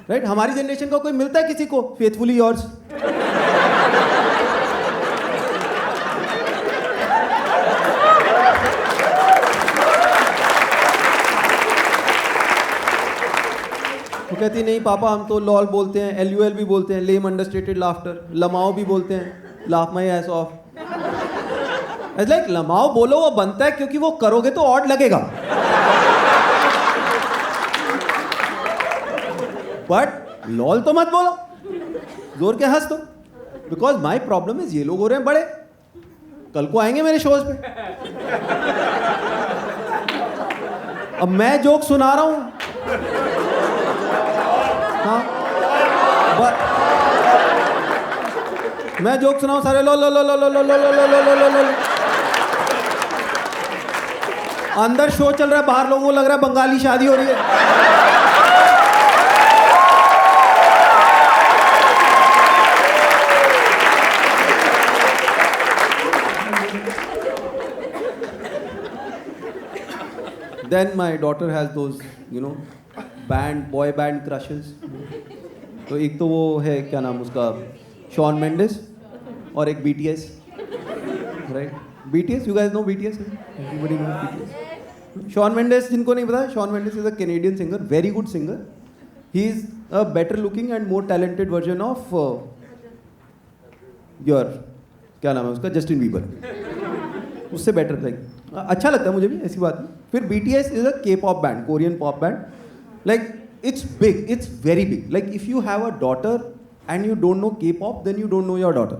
राइट। हमारी जनरेशन का कोई मिलता है किसी को फेथफुली योर्स, वो कहती नहीं पापा हम तो लॉल बोलते हैं, LUL भी बोलते हैं, लेम अंडरस्टेटेड लाफ्टर, लमाओ भी बोलते हैं, laugh my S of. It's like लमाओ बोलो वो बनता है क्योंकि वो करोगे तो ऑड लगेगा, बट लॉल तो मत बोलो, जोर के हंस दो। बिकॉज माई प्रॉब्लम इज ये लोग हो रहे हैं बड़े, कल को आएंगे मेरे शोज पे, अब मैं जोक सुना रहा हूं, हाँ मैं जोक सुनाऊं सारे लो लो लो लो लो लो लो लो लो लो लो लो, अंदर शो चल रहा है, बाहर लोगों को लग रहा है बंगाली शादी हो रही है। Then my daughter has those, you know, boy band crushes. तो एक तो वो है क्या नाम उसका, शॉन मेंडिस, और एक BTS, राइट। BTS, you guys know BTS? Everybody knows BTS. Shawn Mendes जिनको नहीं पता, Shawn Mendes is a Canadian singer, very good singer. He is a better looking and more talented version of your क्या नाम है उसका, Justin Bieber, उससे better, like अच्छा लगता है मुझे भी, ऐसी बात नहीं। फिर BTS is a K-pop band, Korean pop band, like it's big, it's very big. Like if you have a daughter and you don't know K-pop, then you don't know your daughter.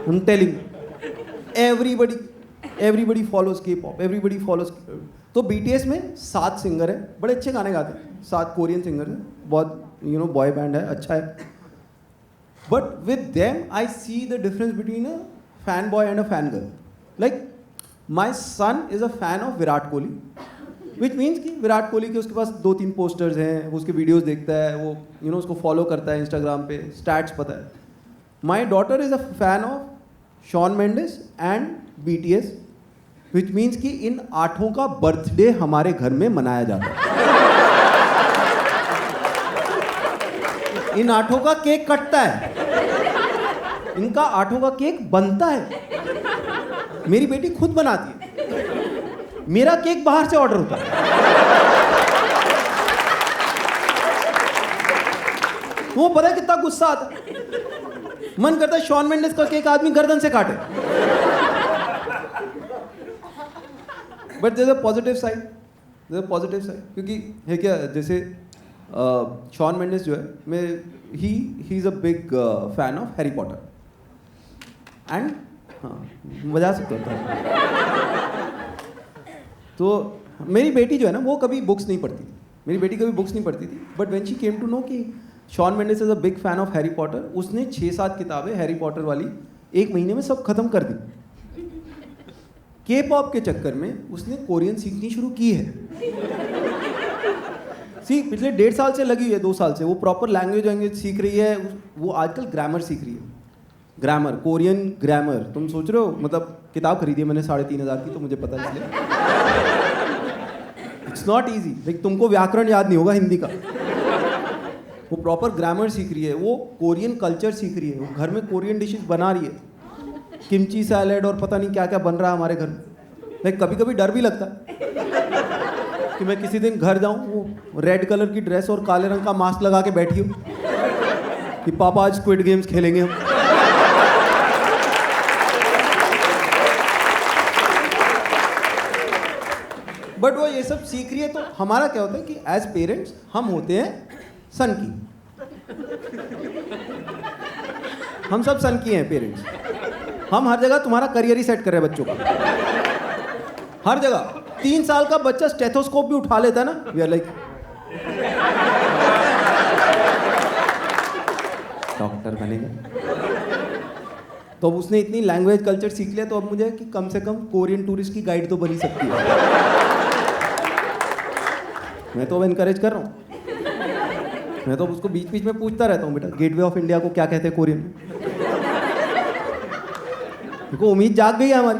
I'm telling you, everybody follows K-pop, everybody follows. तो BTS में 7 singer है, बड़े अच्छे गाने गाते हैं, 7 Korean singer है, बहुत बॉय बैंड है, अच्छा है। But with them I see the difference between a fanboy and a fangirl. Like my son is a fan of Virat Kohli, which means कि विराट कोहली के उसके पास 2-3 पोस्टर्स हैं, वो उसके वीडियोस देखता है, वो उसको फॉलो करता है इंस्टाग्राम पे, स्टैट्स पता है। My daughter is a fan of Shawn Mendes and BTS, which means कि इन 8 का बर्थडे हमारे घर में मनाया जाता है। इन 8 का केक कटता है, इनका 8 का केक बनता है, मेरी बेटी खुद बनाती है, मेरा केक बाहर से ऑर्डर होता है। वो पता है कितना गुस्सा आता है, मन करता है शॉन मेंडिस का केक आदमी गर्दन से काटे। But there is a positive side, क्योंकि है क्या, जैसे शॉन मेंडिस जो है, मैं he is a big fan of Harry Potter and, हाँ बजा सकते होता है। तो मेरी बेटी जो है ना, वो कभी बुक्स नहीं पढ़ती थी, मेरी बेटी कभी बुक्स नहीं पढ़ती थी, but when she came to know कि Shawn Mendes is a big fan of Harry Potter, उसने 6-7 किताबें हैरी पॉटर वाली 1 महीने में सब खत्म कर दी, के पॉप के चक्कर में उसने कोरियन सीखनी शुरू की है। पिछले 1.5 साल से लगी हुई है, 2 साल से वो प्रॉपर लैंग्वेज सीख रही है। वो आजकल ग्रामर सीख रही है, ग्रामर, कोरियन ग्रामर। तुम सोच रहे हो, मतलब किताब खरीदी है मैंने 3,500 की, तो मुझे पता इसलिए। इट्स नॉट ईजी, लाइक तुमको व्याकरण याद नहीं होगा हिंदी का। वो प्रॉपर ग्रामर सीख रही है, वो कोरियन कल्चर सीख रही है, वो घर में कोरियन डिशेस बना रही है, किमची सैलेड और पता नहीं क्या क्या बन रहा है हमारे घर में। लाइक कभी कभी डर भी लगता है कि मैं किसी दिन घर जाऊं, वो रेड कलर की ड्रेस और काले रंग का मास्क लगा के बैठी हूँ कि पापा आज स्क्विड गेम्स खेलेंगे हम। बट वो ये सब सीख रही है, तो हमारा क्या होता है कि एज पेरेंट्स हम होते हैं सन की। हम सब सन की हैं पेरेंट्स। हम हर जगह तुम्हारा करियर ही सेट कर रहे हैं बच्चों का, हर जगह। 3 साल का बच्चा स्टेथोस्कोप भी उठा लेता है ना, वी आर लाइक डॉक्टर बनेगा। तो अब उसने इतनी लैंग्वेज कल्चर सीख लिया, तो अब मुझे कि कम से कम कोरियन टूरिस्ट की गाइड तो बनी सकती है। मैं तो अब इनकरेज कर रहा हूँ। मैं तो उसको बीच बीच में पूछता रहता हूँ, बेटा गेटवे ऑफ इंडिया को क्या कहते हैं कोरियन में। देखो उम्मीद जाग गई है हमारी।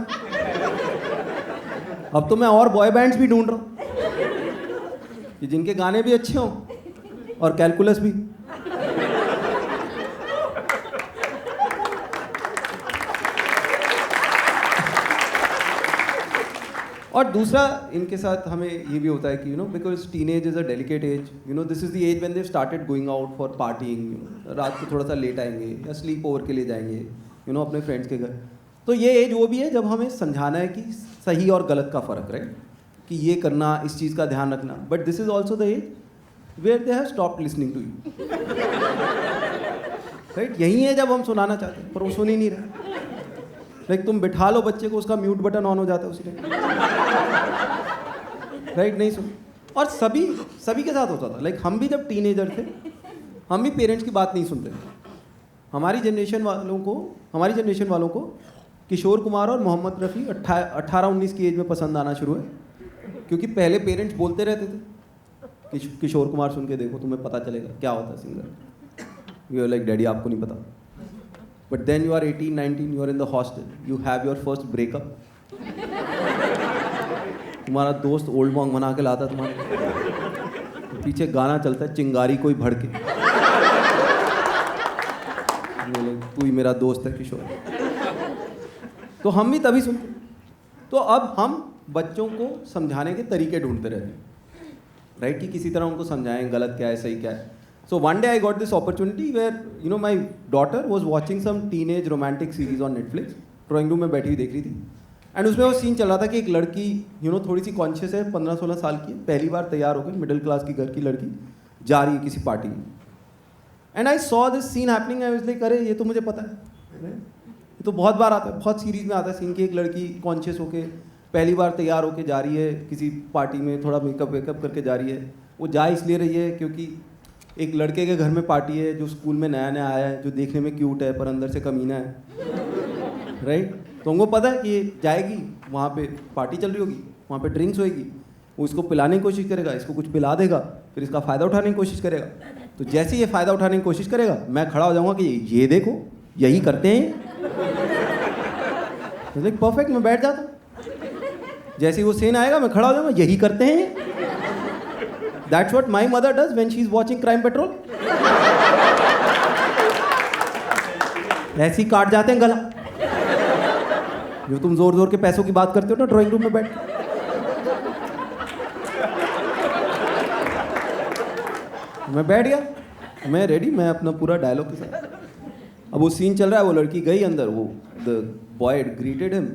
अब तो मैं और बॉय बैंड्स भी ढूंढ रहा हूँ कि जिनके गाने भी अच्छे हों और कैलकुलस भी। और दूसरा इनके साथ हमें ये भी होता है कि because teenage is a delicate age, this is the age when they started going out for partying. रात को थोड़ा सा लेट आएंगे या स्लीप ओवर के लिए जाएंगे अपने फ्रेंड्स के घर। तो ये एज वो भी है जब हमें समझाना है कि सही और गलत का फ़र्क, राइट, कि ये करना, इस चीज़ का ध्यान रखना। But this is also the age where they have stopped listening to you, right. यही है जब हम सुनाना चाहते हैं पर वो सुन ही नहीं रहे। लाइक तुम बिठा लो बच्चे को, उसका म्यूट बटन ऑन हो जाता है उसी टाइम, राइट, नहीं सुन। और सभी के साथ होता था। लाइक हम भी जब टीनेजर थे, हम भी पेरेंट्स की बात नहीं सुनते थे। हमारी जनरेशन वालों को किशोर कुमार और मोहम्मद रफ़ी 18-19 की एज में पसंद आना शुरू है, क्योंकि पहले पेरेंट्स बोलते रहते थे कि किशोर कुमार सुन के देखो, तुम्हें पता चलेगा क्या होता है singer. You are like daddy आपको नहीं पता। But then you are 18-19, you are in the hostel, you have your first breakup. तुम्हारा दोस्त ओल्ड मॉन्ग बना के लाता तुम्हारे, पीछे गाना चलता है चिंगारी कोई भड़के, तू ही मेरा दोस्त है किशोर। तो हम भी तभी सुनते। तो अब हम बच्चों को समझाने के तरीके ढूंढते रहते हैं, राइट, कि किसी तरह उनको समझाएं गलत क्या है सही क्या है। So one day I got this opportunity where my daughter was watching some teenage romantic series on Netflix. Drawing room में बैठी हुई देख रही थी, एंड उसमें वो सीन चल रहा था कि एक लड़की थोड़ी सी कॉन्शियस है, 15-16 साल की, पहली बार तैयार हो गई, मिडिल क्लास की घर की लड़की जा रही है किसी पार्टी में। And I saw this scene happening, I was like अरे ये तो मुझे पता है, ये तो बहुत बार आता है, बहुत सीरीज में आता है सीन कि एक लड़की कॉन्शियस होके पहली बार तैयार होके जा रही है किसी पार्टी में, थोड़ा मेकअप वेकअप करके जा रही है। वो जा इसलिए रही है क्योंकि एक लड़के के घर में पार्टी है जो स्कूल में नया नया आया है, जो देखने में क्यूट है पर अंदर से कमीना है, राइट। तो उनको पता है कि ये जाएगी, वहाँ पे पार्टी चल रही होगी, वहाँ पे ड्रिंक्स होएगी, वो इसको पिलाने की कोशिश करेगा, इसको कुछ पिला देगा, फिर इसका फ़ायदा उठाने की कोशिश करेगा। तो जैसे ये फ़ायदा उठाने की कोशिश करेगा, मैं खड़ा हो जाऊँगा कि ये देखो यही करते हैं। तो परफेक्ट, मैं बैठ जाता हूँ। जैसे ही वो सीन आएगा मैं खड़ा हो जाऊँगा, यही करते हैं। That's what my mother does when she's watching Crime Patrol. ऐसे ही काट जाते हैं गला, जो तुम जोर जोर के पैसों की बात करते हो ना ड्राइंग रूम में बैठ। मैं बैठ गया, मैं रेडी, मैं अपना पूरा डायलॉग के साथ। अब वो सीन चल रहा है, वो लड़की गई अंदर, वो द बॉय ग्रीटेड हिम,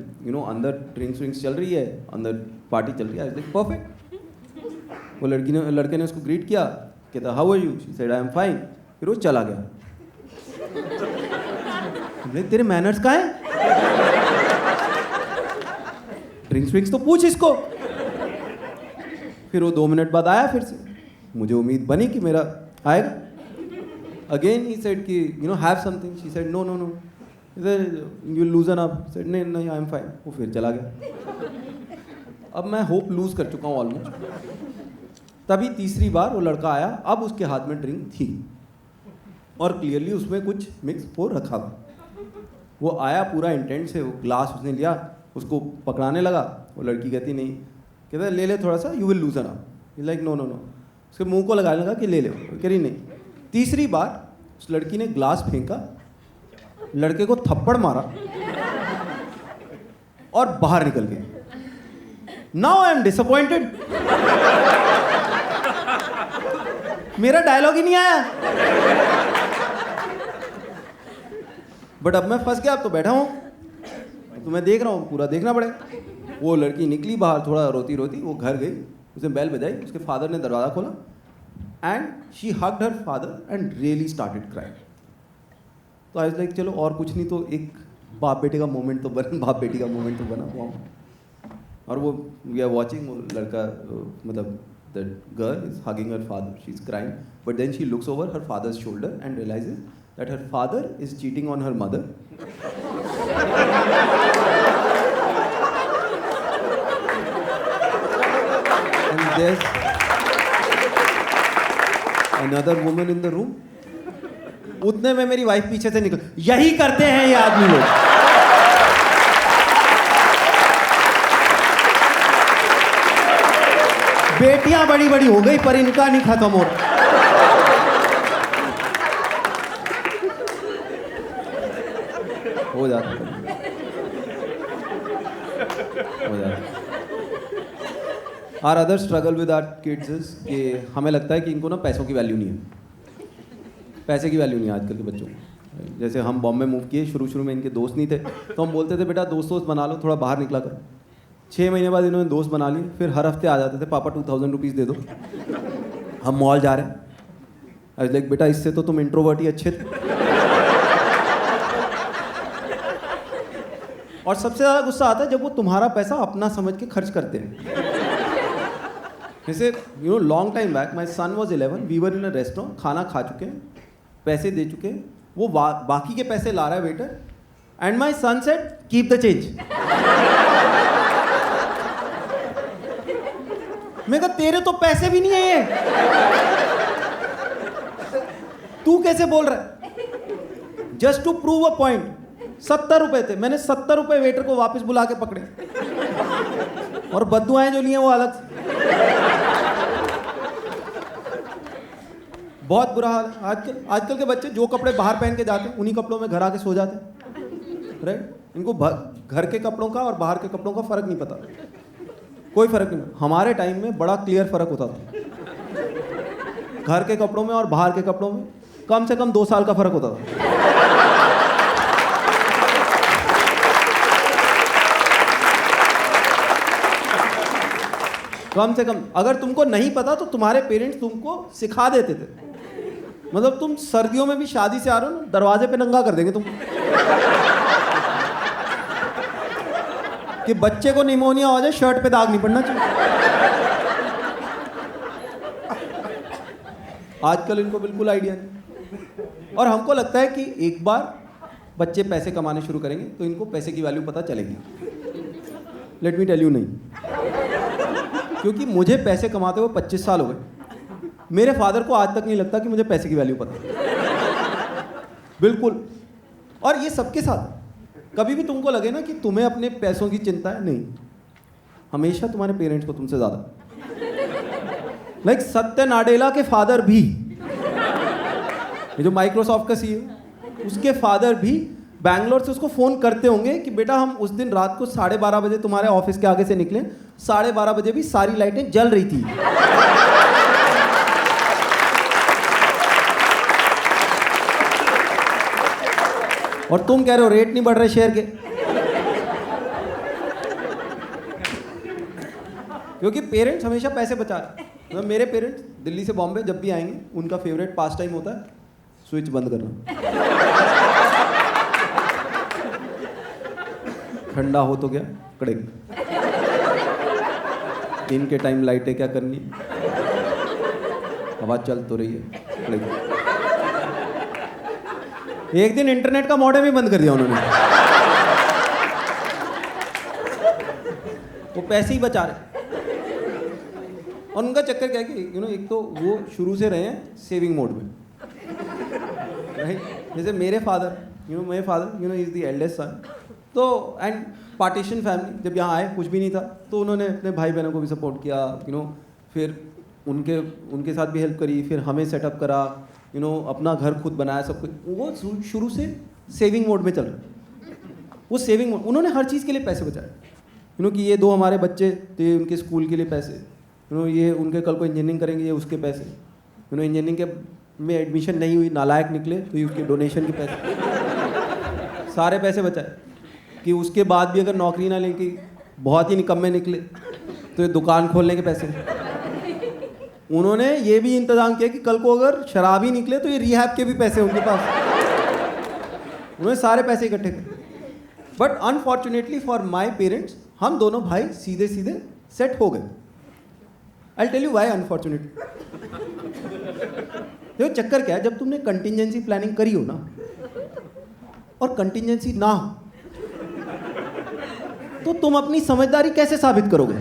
अंदर ड्रिंक्स चल रही है, अंदर पार्टी चल रही है, परफेक्ट। वो लड़के ने उसको ग्रीट किया, कहता how are you, she said I am fine. फिर वो चला गया। तेरे मैनर्स कहाँ हैं? ड्रिंक्स तो पूछ इसको। फिर वो 2 मिनट बाद आया फिर से, मुझे उम्मीद बनी कि मेरा आएगा। अगेन ही सेड कि have something, she said no no no, you loosen up, said नहीं नहीं आई एम फाइन, वो फिर चला गया। अब मैं होप लूज कर चुका हूँ ऑलमोस्ट। तभी तीसरी बार वो लड़का आया, अब उसके हाथ में ड्रिंक थी और क्लियरली उसमें कुछ मिक्स हो रखा था। वो आया पूरा इंटेंट से, वो ग्लास उसने लिया, उसको पकड़ाने लगा। वो लड़की कहती नहीं, कहता ले ले थोड़ा सा, you will loosen up, like no no no, उसके मुंह को लगाने लगा कि ले ले, कह रही नहीं। तीसरी बार उस लड़की ने ग्लास फेंका, लड़के को थप्पड़ मारा और बाहर निकल गई। नाउ आई एम डिसअपॉइंटेड, मेरा डायलॉग ही नहीं आया, बट अब मैं फंस गया। अब तो बैठा हूं, तो मैं देख रहा हूं, पूरा देखना पड़ेगा। वो लड़की निकली बाहर थोड़ा रोती रोती, वो घर गई, उसने बेल बजाई, उसके फादर ने दरवाज़ा खोला and she hugged her father and really started crying. तो आई वाज लाइक चलो और कुछ नहीं तो एक बाप बेटे का मोमेंट तो बना, बाप बेटी का मोमेंट तो बना हुआ। और वो वी आर वॉचिंग, वो लड़का मतलब the girl is hugging her father, she is crying, but then she looks over her father's shoulder and realises that her father is cheating on her mother. And there's another woman in the room. उतने में मेरी wife पीछे से निकल, यही करते हैं ये आदमी लोग। बेटियां बड़ी बड़ी हो गई पर इनका नहीं खत्म हो रहा। हो जाता our other struggle with our kids is कि हमें लगता है कि इनको ना पैसों की वैल्यू नहीं है, पैसे की वैल्यू नहीं है आजकल के बच्चों को। जैसे हम बॉम्बे मूव किए, शुरू में इनके दोस्त नहीं थे, तो हम बोलते थे बेटा दोस्त बना लो, थोड़ा बाहर निकला कर। 6 महीने बाद इन्होंने दोस्त बना लिए, फिर हर हफ्ते आ जाते थे, पापा 2000 रुपीज़ दे दो, हम मॉल जा रहे हैं। आई लाइक बेटा इससे तो तुम इंट्रोवर्ट ही अच्छे थे। और सबसे ज़्यादा गुस्सा आता है जब वो तुम्हारा पैसा अपना समझ के खर्च करते हैं। जैसे you know long time back my son was 11, we were in a restaurant, खाना खा चुके हैं, पैसे दे चुके हैं, वो बाकी के पैसे ला रहा है waiter, and my son said keep the change. मैं कहा तेरे तो पैसे भी नहीं है ये, तू कैसे बोल रहा है? Just to prove a point, 70 रुपए थे, मैंने 70 रुपए वेटर को वापस बुला के पकड़े, और बद्दुआएं जो लिए वो अलग से। बहुत बुरा हाल है आजकल के बच्चे, जो कपड़े बाहर पहन के जाते हैं उन्हीं कपड़ों में घर आके सो जाते हैं, राइट? इनको घर के कपड़ों का और बाहर के कपड़ों का फर्क नहीं पता, कोई फर्क नहीं। हमारे टाइम में बड़ा क्लियर फर्क होता था, घर के कपड़ों में और बाहर के कपड़ों में कम से कम 2 साल का फर्क होता था। कम से कम अगर तुमको नहीं पता तो तुम्हारे पेरेंट्स तुमको सिखा देते थे। मतलब तुम सर्दियों में भी शादी से आ रहे हो, दरवाजे पे नंगा कर देंगे तुम, कि बच्चे को निमोनिया हो जाए, शर्ट पे दाग नहीं पड़ना चाहिए। आजकल इनको बिल्कुल आइडिया नहीं, और हमको लगता है कि एक बार बच्चे पैसे कमाने शुरू करेंगे तो इनको पैसे की वैल्यू पता चलेगी। लेट मी टेल यू, नहीं, क्योंकि मुझे पैसे कमाते हुए 25 साल हो गए, मेरे फादर को आज तक नहीं लगता कि मुझे पैसे की वैल्यू पता है, बिल्कुल। और ये सबके साथ, कभी भी तुमको लगे ना कि तुम्हें अपने पैसों की चिंता है, नहीं, हमेशा तुम्हारे पेरेंट्स को तुमसे ज़्यादा। लाइक सत्य नाडेला के फादर भी, ये जो माइक्रोसॉफ्ट का CEO, उसके फादर भी बैंगलोर से उसको फ़ोन करते होंगे कि बेटा हम उस दिन रात को 12:30 बजे तुम्हारे ऑफिस के आगे से निकले, 12:30 बजे भी सारी लाइटें जल रही थी। और तुम कह रहे हो रेट नहीं बढ़ रहे शेयर के, क्योंकि पेरेंट्स हमेशा पैसे बचा रहे हैं। तो मेरे पेरेंट्स दिल्ली से बॉम्बे जब भी आएंगे, उनका फेवरेट पास टाइम होता है स्विच बंद करना। ठंडा हो तो क्या कड़ेगी, इनके टाइम लाइटें क्या करनी, हवा चल तो रही है, कड़ेगी। एक दिन इंटरनेट का मॉडेम ही बंद कर दिया उन्होंने। वो पैसे ही बचा रहे। और उनका चक्कर क्या है कि एक तो वो शुरू से रहे हैं सेविंग मोड में, राइट। जैसे मेरे father is the eldest son, तो एंड पार्टीशन फैमिली, जब यहाँ आए कुछ भी नहीं था, तो उन्होंने अपने भाई बहनों को भी सपोर्ट किया, फिर उनके साथ भी हेल्प करी, फिर हमें सेटअप करा, अपना घर खुद बनाया, सब कुछ। वो शुरू से सेविंग मोड में चल रहा है। वो सेविंग मोड, उन्होंने हर चीज़ के लिए पैसे बचाए, कि ये 2 हमारे बच्चे, तो ये उनके स्कूल के लिए पैसे, ये उनके कल को इंजीनियरिंग करेंगे, ये उसके पैसे, इंजीनियरिंग के में एडमिशन नहीं हुई, नालायक निकले, तो ये उसके डोनेशन के पैसे, सारे पैसे बचाए। कि उसके बाद भी अगर नौकरी ना लेके बहुत ही निकम्मे निकले, तो ये दुकान खोलने के पैसे। उन्होंने ये भी इंतजाम किया कि कल को अगर शराब ही निकले, तो ये रिहैब के भी पैसे उनके पास। उन्होंने सारे पैसे इकट्ठे करे। But unfortunately for my parents, हम दोनों भाई सीधे सीधे सेट हो गए। I tell you why unfortunately. देखो चक्कर क्या है, जब तुमने कंटिजेंसी प्लानिंग करी हो ना, और कंटिजेंसी ना हो, तो तुम अपनी समझदारी कैसे साबित करोगे?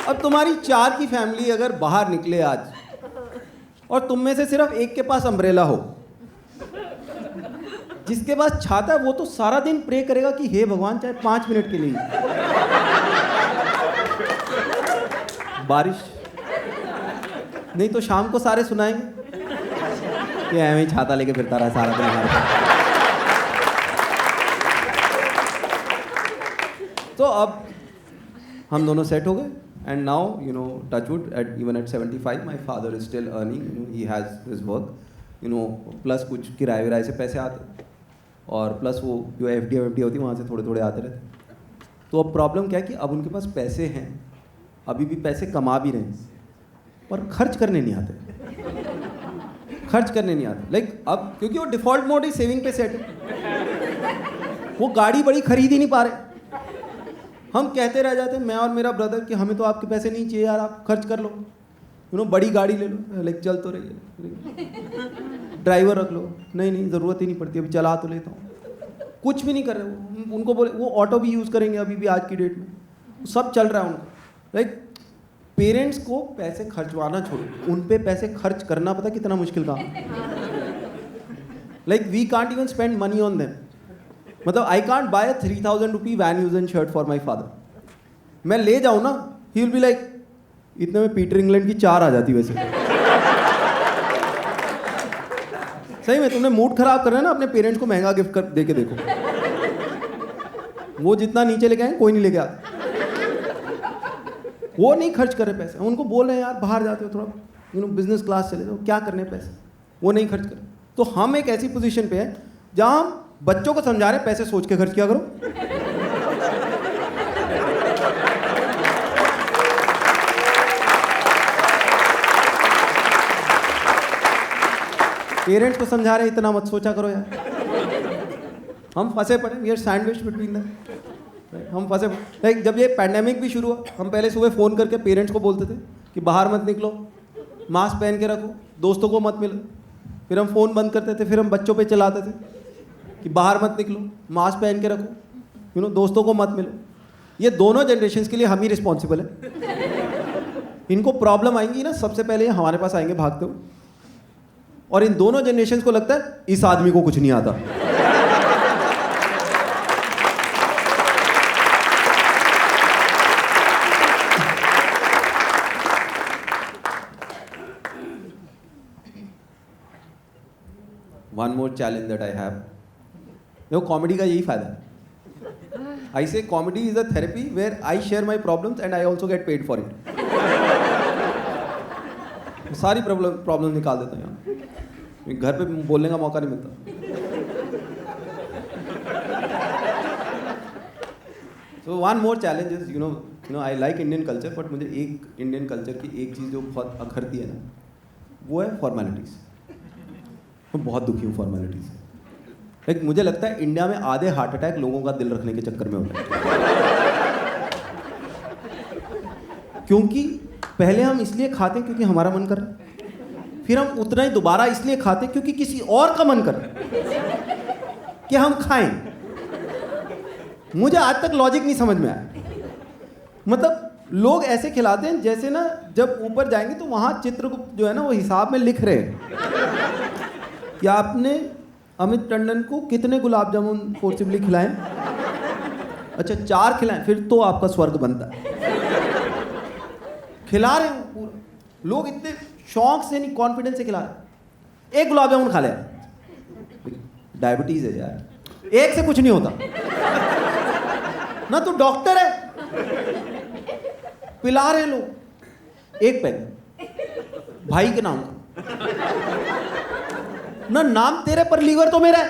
अब तुम्हारी 4 की फैमिली अगर बाहर निकले आज, और तुम में से सिर्फ एक के पास अम्ब्रेला हो, जिसके पास छाता है वो तो सारा दिन प्रे करेगा कि हे भगवान चाहे 5 मिनट के लिए बारिश, नहीं तो शाम को सारे सुनाएंगे कि ऐਵੇਂ ही छाता लेके फिरता रहा सारा दिन हमारे पास। तो अब हम दोनों सेट हो गए, and now touchwood even at 75 my father is still earning, he has his work, plus कुछ किराए विराए से पैसे आते, और प्लस वो जो एफडी होती है वहाँ से थोड़े थोड़े आते रहते। तो अब प्रॉब्लम क्या है कि अब उनके पास पैसे हैं, अभी भी पैसे कमा भी रहे हैं, पर खर्च करने नहीं आते। लाइक अब क्योंकि वो डिफॉल्ट मोड ही सेविंग पे सेट है, वो गाड़ी बड़ी खरीद ही नहीं पा रहे। हम कहते रह जाते हैं, मैं और मेरा ब्रदर, कि हमें तो आपके पैसे नहीं चाहिए यार, आप खर्च कर लो, बड़ी गाड़ी ले लो, लाइक चल तो रही है, ड्राइवर रख लो, नहीं ज़रूरत ही नहीं पड़ती, अभी चला तो लेता हूँ। कुछ भी नहीं कर रहे वो, उनको बोले वो ऑटो भी यूज़ करेंगे अभी भी, आज की डेट में सब चल रहा है उनको। लाइक पेरेंट्स को पैसे खर्चवाना छोड़ो, उन पे पैसे खर्च करना पता कितना मुश्किल काम है। Like we can't even spend money on them. मतलब I can't buy a 3000 rupee Van Heusen and shirt for my father. मैं ले जाऊँ ना, ही विल बी लाइक, इतने में पीटर इंग्लैंड की 4 आ जाती वैसे। सही में तुमने मूड खराब कर रहे हैं ना, अपने पेरेंट्स को महंगा गिफ्ट कर दे के देखो, वो जितना नीचे लेके आए कोई नहीं लेके आता। वो नहीं खर्च कर रहे पैसे, उनको बोल रहे हैं यार बाहर जाते हो थोड़ा बिजनेस क्लास चले जाओ, क्या करने पैसे, वो नहीं खर्च कर। तो हम एक ऐसी पोजीशन पे है जहां हम बच्चों को समझा रहे हैं पैसे सोच के खर्च किया करो। पेरेंट्स को समझा रहे हैं इतना मत सोचा करो यार। हम फंसे पड़े, we are sandwich between them. हम फंसे, लाइक जब ये पैंडेमिक भी शुरू हुआ, हम पहले सुबह फ़ोन करके पेरेंट्स को बोलते थे कि बाहर मत निकलो, मास्क पहन के रखो, दोस्तों को मत मिलो। फिर हम फ़ोन बंद करते थे, फिर हम बच्चों पे चलाते थे कि बाहर मत निकलो, मास्क पहन के रखो, दोस्तों को मत मिलो। ये दोनों जनरेशन्स के लिए हम ही रिस्पॉन्सिबल है। इनको प्रॉब्लम आएंगी ना, सबसे पहले हमारे पास आएंगे भागते हुए, और इन दोनों जनरेशन्स को लगता है इस आदमी को कुछ नहीं आता। One more challenge that I have, देखो कॉमेडी का यही फायदा है। I say comedy is a therapy where I share my problems and I also get paid for it. सारी प्रॉब्लम निकाल देता हूँ यहाँ, घर पे बोलने का मौका नहीं मिलता। So one more challenge is you no I like Indian culture, but मुझे एक इंडियन कल्चर की एक चीज़ जो बहुत अखरती है ना, वो है फॉर्मेलिटीज़। मैं बहुत दुखी हूँ फॉर्मेलिटीज़ से। लाइक मुझे लगता है इंडिया में आधे हार्ट अटैक लोगों का दिल रखने के चक्कर में होता है। क्योंकि पहले हम इसलिए खाते हैं क्योंकि हमारा मन कर रहा है, फिर हम उतना ही दोबारा इसलिए खाते हैं क्योंकि किसी और का मन कर रहा है कि हम खाएं। मुझे आज तक लॉजिक नहीं समझ में आया। मतलब लोग ऐसे खिलाते हैं जैसे ना जब ऊपर जाएंगे तो वहाँ चित्रगुप्त जो है ना वो हिसाब में लिख रहे हैं कि आपने अमित टंडन को कितने गुलाब जामुन फोर्सिबली खिलाएं। अच्छा 4 खिलाएं, फिर तो आपका स्वर्ग बनता है। खिला रहे हैं पूरा, लोग इतने शौक से नहीं कॉन्फिडेंस से खिला रहे हैं। एक गुलाब जामुन खा ले, डायबिटीज है यार, एक से कुछ नहीं होता ना, तू डॉक्टर है। पिला रहे लोग एक पैक भाई के नाम का, ना नाम तेरे पर लीवर तो मेरा है।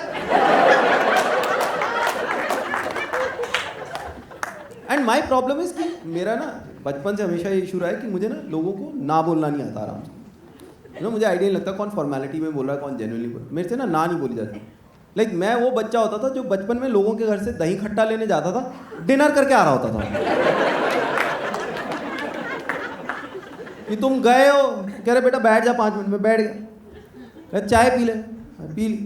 एंड माई प्रॉब्लम इज कि मेरा ना बचपन से हमेशा ये इशू रहा है कि मुझे ना लोगों को ना बोलना नहीं आता आराम से। ना मुझे आइडिया नहीं लगता कौन फॉर्मेलिटी में बोल रहा है कौन जेन्युइनली बोल रहा है। मेरे से ना नहीं बोली जाती। लाइक मैं वो बच्चा होता था जो बचपन में लोगों के घर से दही खट्टा लेने जाता था, डिनर करके आ रहा होता था कि तुम गए हो, कह रहे बेटा बैठ जा 5 मिनट में, बैठ गया, चाय पी ले, पी ली,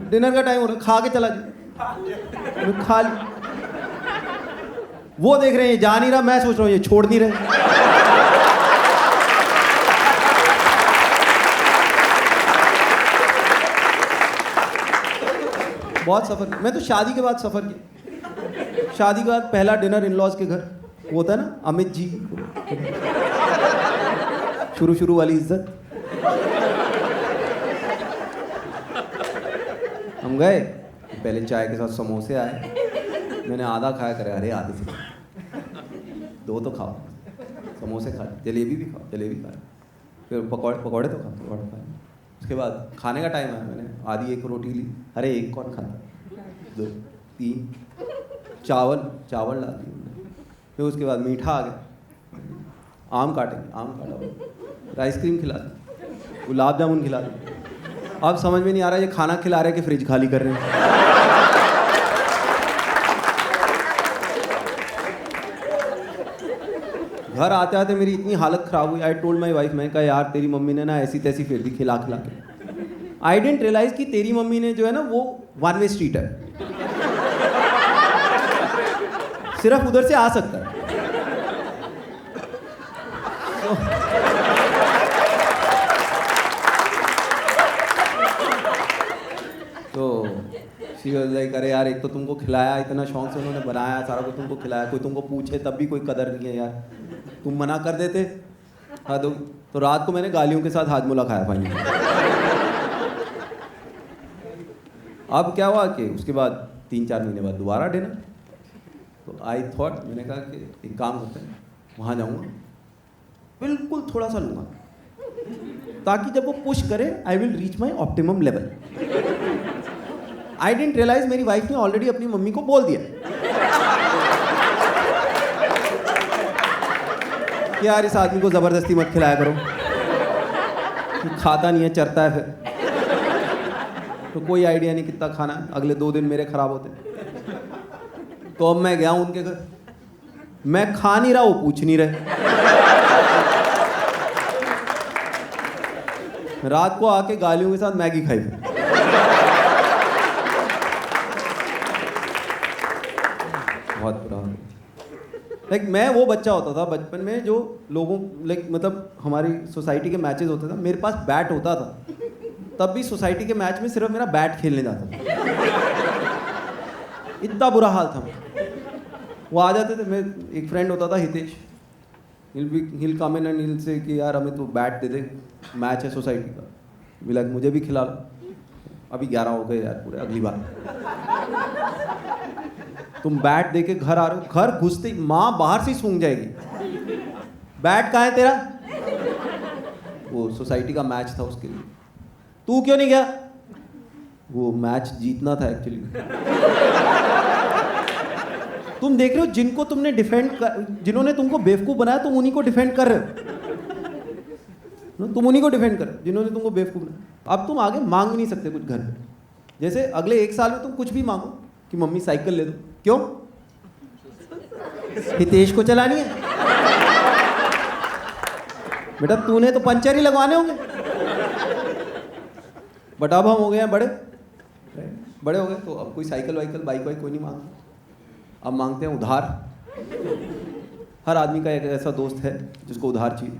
डिनर का टाइम हो रहा, खा के चला जा, खा ली। वो देख रहे हैं जा नहीं रहा, मैं सोच रहा हूँ ये छोड़ नहीं रहे। बहुत सफर, मैं तो शादी के बाद सफर किया। शादी के बाद पहला डिनर इन लॉज के घर, वो होता है ना अमित जी, शुरू वाली इज्जत। हम गए, पहले चाय के साथ समोसे आए, मैंने आधा खाया, करे अरे आधे से 2 तो खाओ, समोसे खा, जलेबी भी खाओ, जलेबी खाए, फिर पकौड़े तो खाओ, पकौड़े खाए। उसके बाद खाने का टाइम आया, मैंने आधी 1 रोटी ली, अरे 1 कौन खाता, 2 3 चावल ला दी। फिर उसके बाद मीठा आ गया, आम काटेंगे, आम काटा, आइसक्रीम खिला दी, गुलाब जामुन खिला दी। अब समझ में नहीं आ रहा ये खाना खिला रहे हैं कि फ्रिज खाली कर रहे हैं। घर आते आते मेरी इतनी हालत खराब हुई। आई टोल्ड माई वाइफ, मैंने कहा यार तेरी मम्मी ने ना ऐसी तैसी फिर दी खिला के। आई डेंट रियलाइज कि तेरी मम्मी ने जो है ना वो 1 वे स्ट्रीट है, सिर्फ उधर से आ सकता है। तो शी वाज लाइक अरे यार एक तो तुमको खिलाया, इतना शौक से उन्होंने बनाया, सारा कुछ तुमको खिलाया, कोई तुमको पूछे तब भी कोई कदर नहीं है यार, तुम मना कर देते। हाँ तो रात को मैंने गालियों के साथ हाजमोला खाया फाइनली। अब क्या हुआ कि उसके बाद 3-4 महीने बाद दोबारा डिनर। तो आई थॉट, मैंने कहा कि एक काम करते हैं, वहाँ जाऊँगा, बिल्कुल थोड़ा सा लूँगा ताकि जब वो पुश करे I will reach my optimum level. I didn't realise मेरी वाइफ ने ऑलरेडी अपनी मम्मी को बोल दिया कि यार इस आदमी को ज़बरदस्ती मत खिलाया करो, खाता नहीं है, चरता है फिर। तो कोई आइडिया नहीं कितना खाना है, अगले 2 दिन मेरे खराब होते। तो अब मैं गया हूँ उनके घर, मैं खा नहीं रहा, वो पूछ नहीं रहे। रात को आके गालियों के साथ मैगी खाई। बहुत बुरा। लाइक मैं वो बच्चा होता था बचपन में जो लोगों लाइक मतलब हमारी सोसाइटी के मैचेस होते थे, मेरे पास बैट होता था, तब भी सोसाइटी के मैच में सिर्फ मेरा बैट खेलने जाता था। इतना बुरा हाल था। वो आ जाते थे, मैं एक फ्रेंड होता था हितेश, हिल कम इन एंड हिल से कि यार हमें तो बैट दे दे, मैच है सोसाइटी का, भी लाइक मुझे भी खिला लो। अभी 11 हो गए यार पूरे, अगली बार तुम बैट दे के घर आ रहे हो, घर घुसते ही माँ बाहर से ही सूंघ जाएगी, बैट कहाँ है तेरा? वो सोसाइटी का मैच था उसके लिए। तू क्यों नहीं गया? वो मैच जीतना था एक्चुअली। तुम देख रहे हो जिनको तुमने जिन्होंने तुमको बेवकूफ बनाया, तुम उन्हीं को डिफेंड कर रहे हो। तुम उन्हीं को डिफेंड कर जिन्होंने तुमको बेवकूफ बनाया। अब तुम आगे मांग भी नहीं सकते कुछ घर में। जैसे अगले 1 साल में तुम कुछ भी मांगो कि मम्मी साइकिल ले दो, क्यों? हितेश को चलानी है। बेटा तूने तो पंचर ही लगवाने होंगे। बट अब हम हो गए हैं बड़े हो गए, तो अब कोई साइकिल वाइकल बाइक वाइक कोई नहीं मांगता, अब मांगते हैं उधार। हर आदमी का एक ऐसा दोस्त है जिसको उधार चाहिए।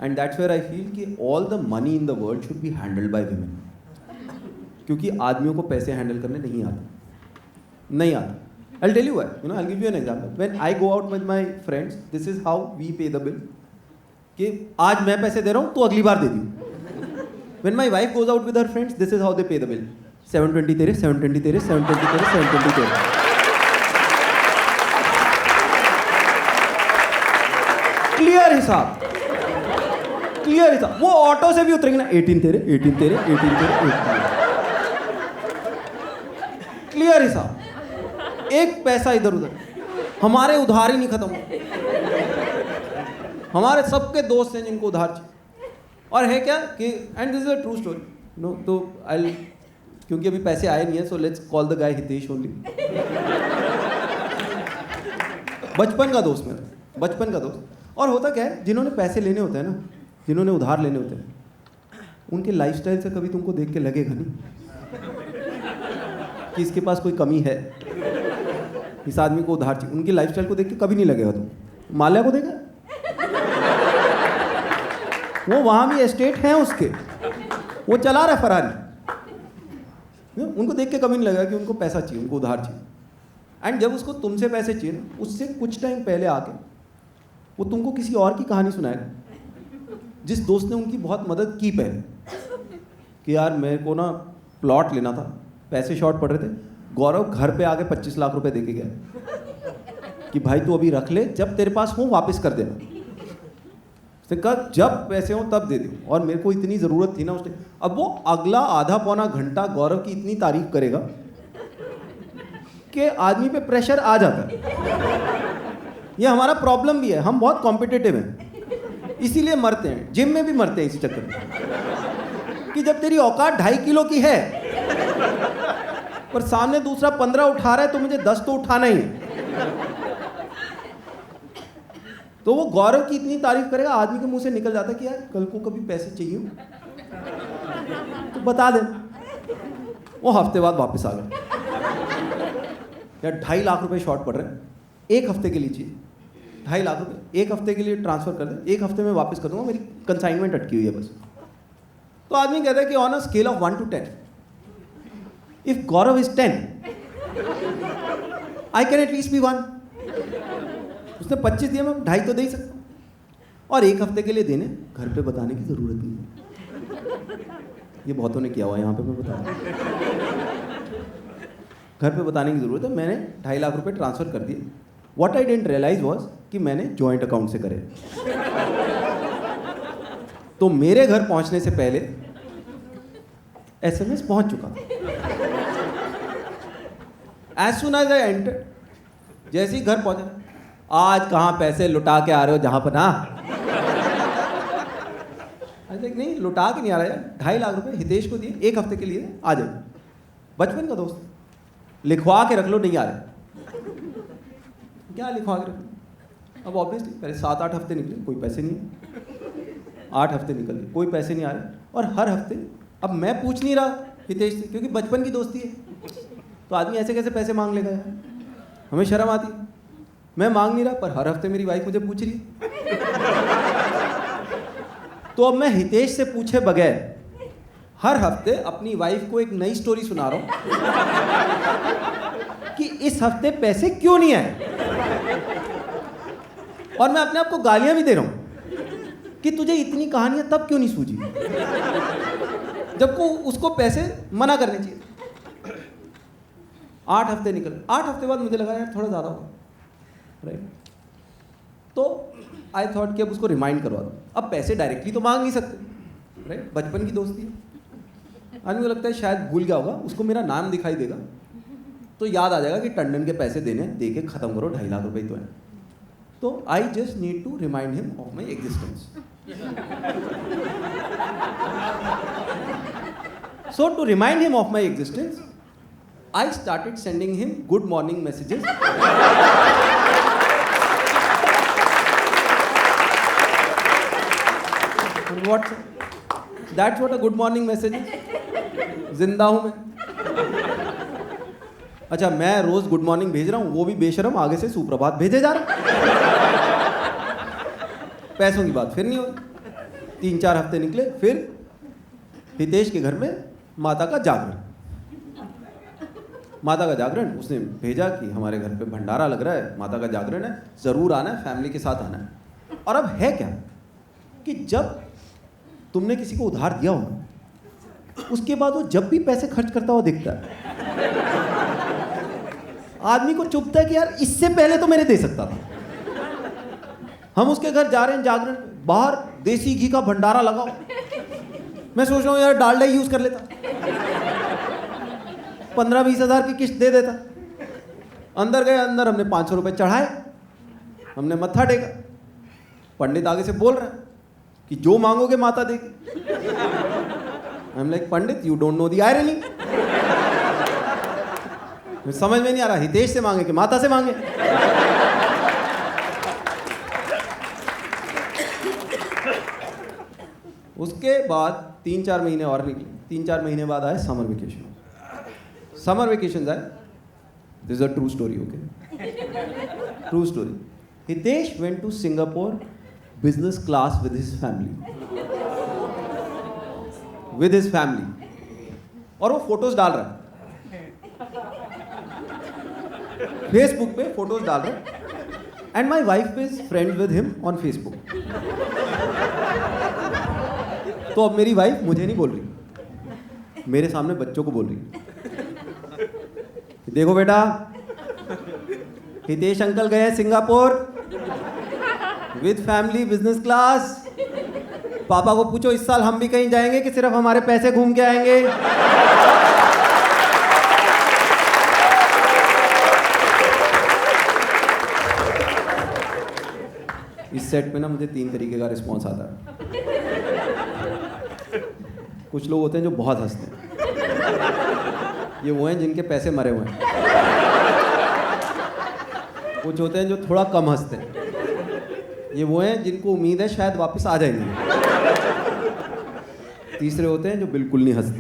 And that's where I feel कि all the money in the world should be handled by women, क्योंकि आदमियों को पैसे हैंडल करने नहीं आता। I'll tell you why. I'll give you an example. When I go out with my friends, this is how we pay the bill. कि आज मैं पैसे दे रहा हूँ, तो अगली बार दे दियो। When my wife goes out with her friends, this is how they pay the bill. 720 तेरे, 720 तेरे, 720 तेरे, 720 तेरे। क्लियर हिसाब। वो ऑटो से भी उतरेंगे ना, 18 तेरे, 18 तेरे, 18 तेरे, 18 तेरे। क्लियर हिसाब, एक पैसा इधर उधर। हमारे उधार ही नहीं खत्म हो। हमारे सबके दोस्त हैं जिनको उधार चाहिए। और है क्या कि and this is a true story no, तो आई, क्योंकि अभी पैसे आए नहीं है, so let's call the guy Hitesh only. बचपन का दोस्त मेरा, बचपन का दोस्त। और होता क्या है, जिन्होंने पैसे लेने होते हैं ना, जिन्होंने उधार लेने होते हैं, उनके लाइफस्टाइल से कभी तुमको देख के लगेगा नहीं कि इसके पास कोई कमी है, इस आदमी को उधार चाहिए। उनकी लाइफस्टाइल को देख के कभी नहीं लगेगा। तुम माल्या को देखा, वो वहां भी एस्टेट है उसके, वो चला रहा है फरारी। उनको देख के कभी नहीं लगेगा कि उनको पैसा चाहिए, उनको उधार चाहिए। एंड जब उसको तुमसे पैसे चाहिए ना, उससे कुछ टाइम पहले आके वो तुमको किसी और की कहानी सुनाएगा, जिस दोस्त ने उनकी बहुत मदद की पहले, कि यार मेरे को ना प्लॉट लेना था, पैसे शॉर्ट पड़ रहे थे, गौरव घर पे आके 25 लाख रुपए देके गया कि भाई तू अभी रख ले, जब तेरे पास हो वापस कर देना। उसने कहा जब पैसे हो तब दे दो, और मेरे को इतनी ज़रूरत थी ना उसने। अब वो अगला आधा पौना घंटा गौरव की इतनी तारीफ करेगा कि आदमी पे प्रेशर आ जाता है। ये हमारा प्रॉब्लम भी है, हम बहुत कॉम्पिटिटिव हैं, इसीलिए मरते हैं, जिम में भी मरते हैं इसी चक्कर में, कि जब तेरी औकात 2.5 किलो की है पर सामने दूसरा 15 उठा रहा है, तो मुझे 10 तो उठाना ही है। तो वो गौरव की इतनी तारीफ करेगा, आदमी के मुंह से निकल जाता है कि यार कल को कभी पैसे चाहिए तो बता दे। वो हफ्ते बाद वापस आ गया, यार 2.5 लाख रुपए शॉर्ट पड़ रहे हैं, एक हफ्ते के लिए चाहिए, 2.5 लाख रुपए एक हफ्ते के लिए ट्रांसफर कर दे, एक हफ्ते में वापस कर दूंगा, मेरी कंसाइनमेंट अटकी हुई है बस। तो आदमी कहता है कि on a scale of 1 to 10, if Gaurav is 10, I can at least be 1. उसने 25 दिया, मैं 2.5 तो दे ही सकता हूँ, और एक हफ्ते के लिए देने, घर पे बताने की ज़रूरत नहीं है। ये बहुतों ने किया हुआ है यहाँ पे, मैं बता रहा हूँ। घर पे बताने की ज़रूरत है। मैंने 2.5 लाख रुपए ट्रांसफ़र कर दिए। What I didn't realize was कि मैंने जॉइंट अकाउंट से करे। तो मेरे घर पहुँचने से पहले SMS पहुँच चुका था। As soon as I entered, जैसे ही घर पहुँचा, आज कहाँ पैसे लुटा के आ रहे हो जहाँ पर ना। नहीं लुटा के नहीं आ रहा है, 2.5 लाख रुपए हितेश को दिए, एक हफ्ते के लिए आ जाए। बचपन का दोस्त, लिखवा के रख लो, नहीं आ रहे। क्या लिखवा के रख लो? अब ऑब्वियसली पहले 7-8 हफ्ते निकले, कोई पैसे नहीं है। 8 हफ्ते निकल गए, कोई पैसे नहीं आ रहे। और हर हफ्ते अब मैं पूछ नहीं रहा हितेश से, क्योंकि बचपन की दोस्ती है, तो आदमी ऐसे कैसे पैसे मांग लेगा यार, हमें शर्म आती। मैं मांग नहीं रहा, पर हर हफ्ते मेरी वाइफ मुझे पूछ रही है। तो अब मैं हितेश से पूछे बगैर हर हफ्ते अपनी वाइफ को एक नई स्टोरी सुना रहा हूं कि इस हफ्ते पैसे क्यों नहीं आए, और मैं अपने आप को गालियां भी दे रहा हूं कि तुझे इतनी कहानियां तब क्यों नहीं सूझी, जबको उसको पैसे मना करने चाहिए। 8 हफ्ते निकल, 8 हफ्ते बाद मुझे लगा यार थोड़ा ज़्यादा होगा, राइट। तो आई थॉट कि अब उसको रिमाइंड करवा दो। अब पैसे डायरेक्टली तो मांग नहीं सकते, राइट, बचपन की दोस्ती है। आदमी को लगता है शायद भूल गया होगा, उसको मेरा नाम दिखाई देगा तो याद आ जाएगा कि टंडन के पैसे देने, दे के ख़त्म करो, 2.5 लाख रुपए तो है। तो I just need to remind him of my existence. So to remind him of my existence, I started sending him good morning messages. WhatsApp, that's what a good morning message है। जिंदा हूं मैं। अच्छा, मैं रोज गुड मॉर्निंग भेज रहा हूं, वो भी बेशरम आगे से सुप्रभात भेजे जा रहा। पैसों की बात फिर नहीं हुई। 3-4 हफ्ते निकले, फिर हितेश के घर में माता का जागरण। माता का जागरण, उसने भेजा कि हमारे घर पे भंडारा लग रहा है, माता का जागरण है, ज़रूर आना है, फैमिली के साथ आना है। और अब है क्या कि जब तुमने किसी को उधार दिया हो, उसके बाद वो जब भी पैसे खर्च करता हुआ दिखता है, आदमी को चुभता है कि यार इससे पहले तो मैंने दे सकता था। हम उसके घर जा रहे हैं जागरण, बाहर देसी घी का भंडारा लगाओ। मैं सोच रहा हूँ यार डालडा यूज कर लेता, 15-20 हज़ार की किस्त दे देता। अंदर गए, अंदर हमने 500 रुपये चढ़ाए, हमने मत्था टेका। पंडित आगे से बोल रहा है कि जो मांगोगे माता देगी। हम like, Pandit you don't know the irony. समझ में नहीं आ रहा हितेश से मांगे कि माता से मांगे। उसके बाद 3-4 महीने और निकले। 3-4 महीने बाद आए समर वेकेशन। समर वेकेशन आए, this is a true story, okay, true story. Hitesh went to Singapore business class with his family, और वो फोटोज डाल रहा है फेसबुक पे, फोटोज डाल रहा है। And my wife is friend with him on Facebook. तो अब मेरी वाइफ मुझे नहीं बोल रही, मेरे सामने बच्चों को बोल रही, देखो बेटा, हितेश अंकल गए Singapore with family business class. पापा को पूछो इस साल हम भी कहीं जाएंगे कि सिर्फ हमारे पैसे घूम के आएंगे। इस सेट पे ना मुझे 3 तरीके का रिस्पॉन्स आता है। कुछ लोग होते हैं जो बहुत हंसते हैं, ये वो हैं जिनके पैसे मरे हुए हैं। कुछ होते हैं जो थोड़ा कम हंसते हैं, ये वो हैं जिनको उम्मीद है शायद वापस आ जाएंगे। तीसरे होते हैं जो बिल्कुल नहीं हंसते।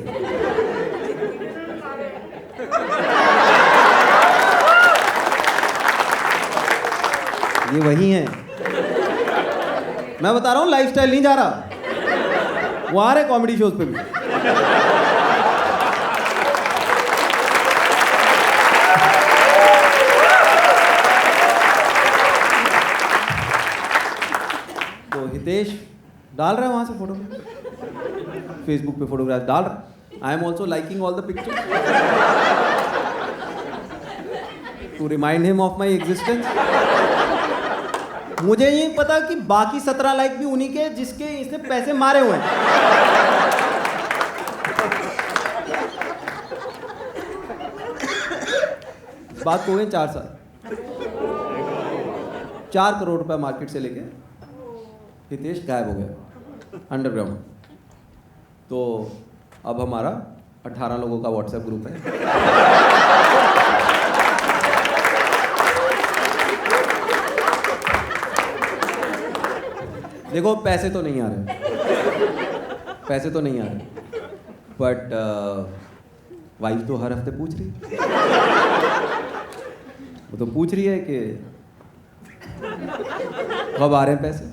ये वही हैं। मैं बता रहा हूँ लाइफस्टाइल नहीं जा रहा, वो आ रहे कॉमेडी शोज पे भी। तो हितेश डाल रहा है वहां से फोटो, फेसबुक पे फोटोग्राफ डाल रहा है। I am also liking all the pictures to remind him of my existence. मुझे ये पता कि बाकी 17 लाइक भी उन्हीं के जिसके इसने पैसे मारे हुए हैं। बात को गए 4 साल, 4 करोड़ रुपए मार्केट से लेके हितेश गायब हो गया अंडरग्राउंड। तो अब हमारा 18 लोगों का व्हाट्सएप ग्रुप है। देखो पैसे तो नहीं आ रहे, पैसे तो नहीं आ रहे, बट वाइफ तो हर हफ्ते पूछ रही है। वो तो पूछ रही है कि कब आ रहे हैं पैसे।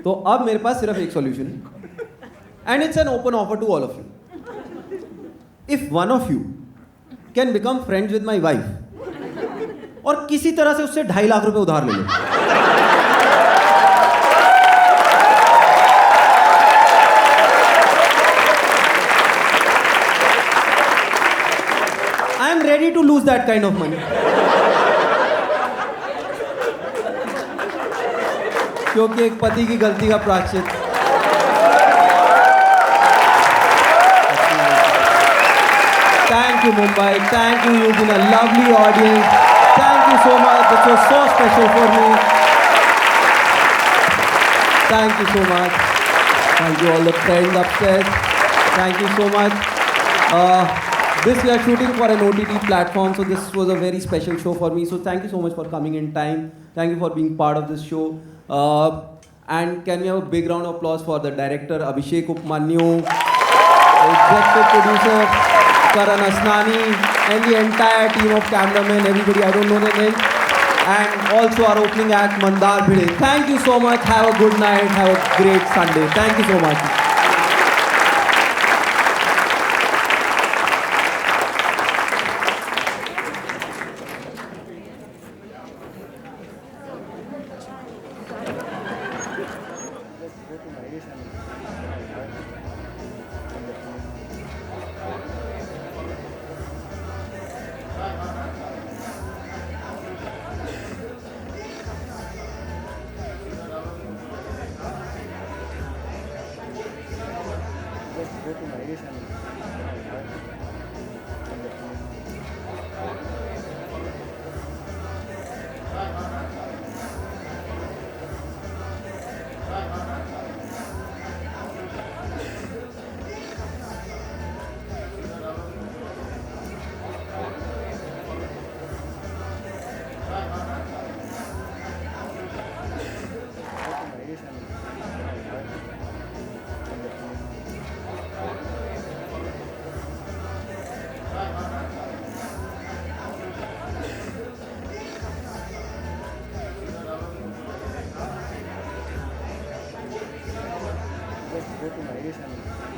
तो अब मेरे पास सिर्फ एक सॉल्यूशन है, and it's an open offer to all of you. If one of you can become friends with my wife और किसी तरह से उससे 2.5 लाख रुपए उधार ले लो, I am ready to lose that kind of money. क्योंकि एक पति की गलती का प्रायश्चित। Thank you Mumbai, thank you, you've been a lovely audience. Thank you so much, this was so special for me. Thank you so much. Thank you all the friends upstairs. Thank you so much. This we are shooting for an OTT platform, so this was a very special show for me. So thank you so much for coming in time. Thank you for being part of this show. And can we have a big round of applause for the director Abhishek Upmanyu, executive producer Karan Asnani, and the entire team of cameramen, everybody, I don't know their names. And also our opening act, Mandar Bhide. Thank you so much. Have a good night. Have a great Sunday. Thank you so much. Let's go to my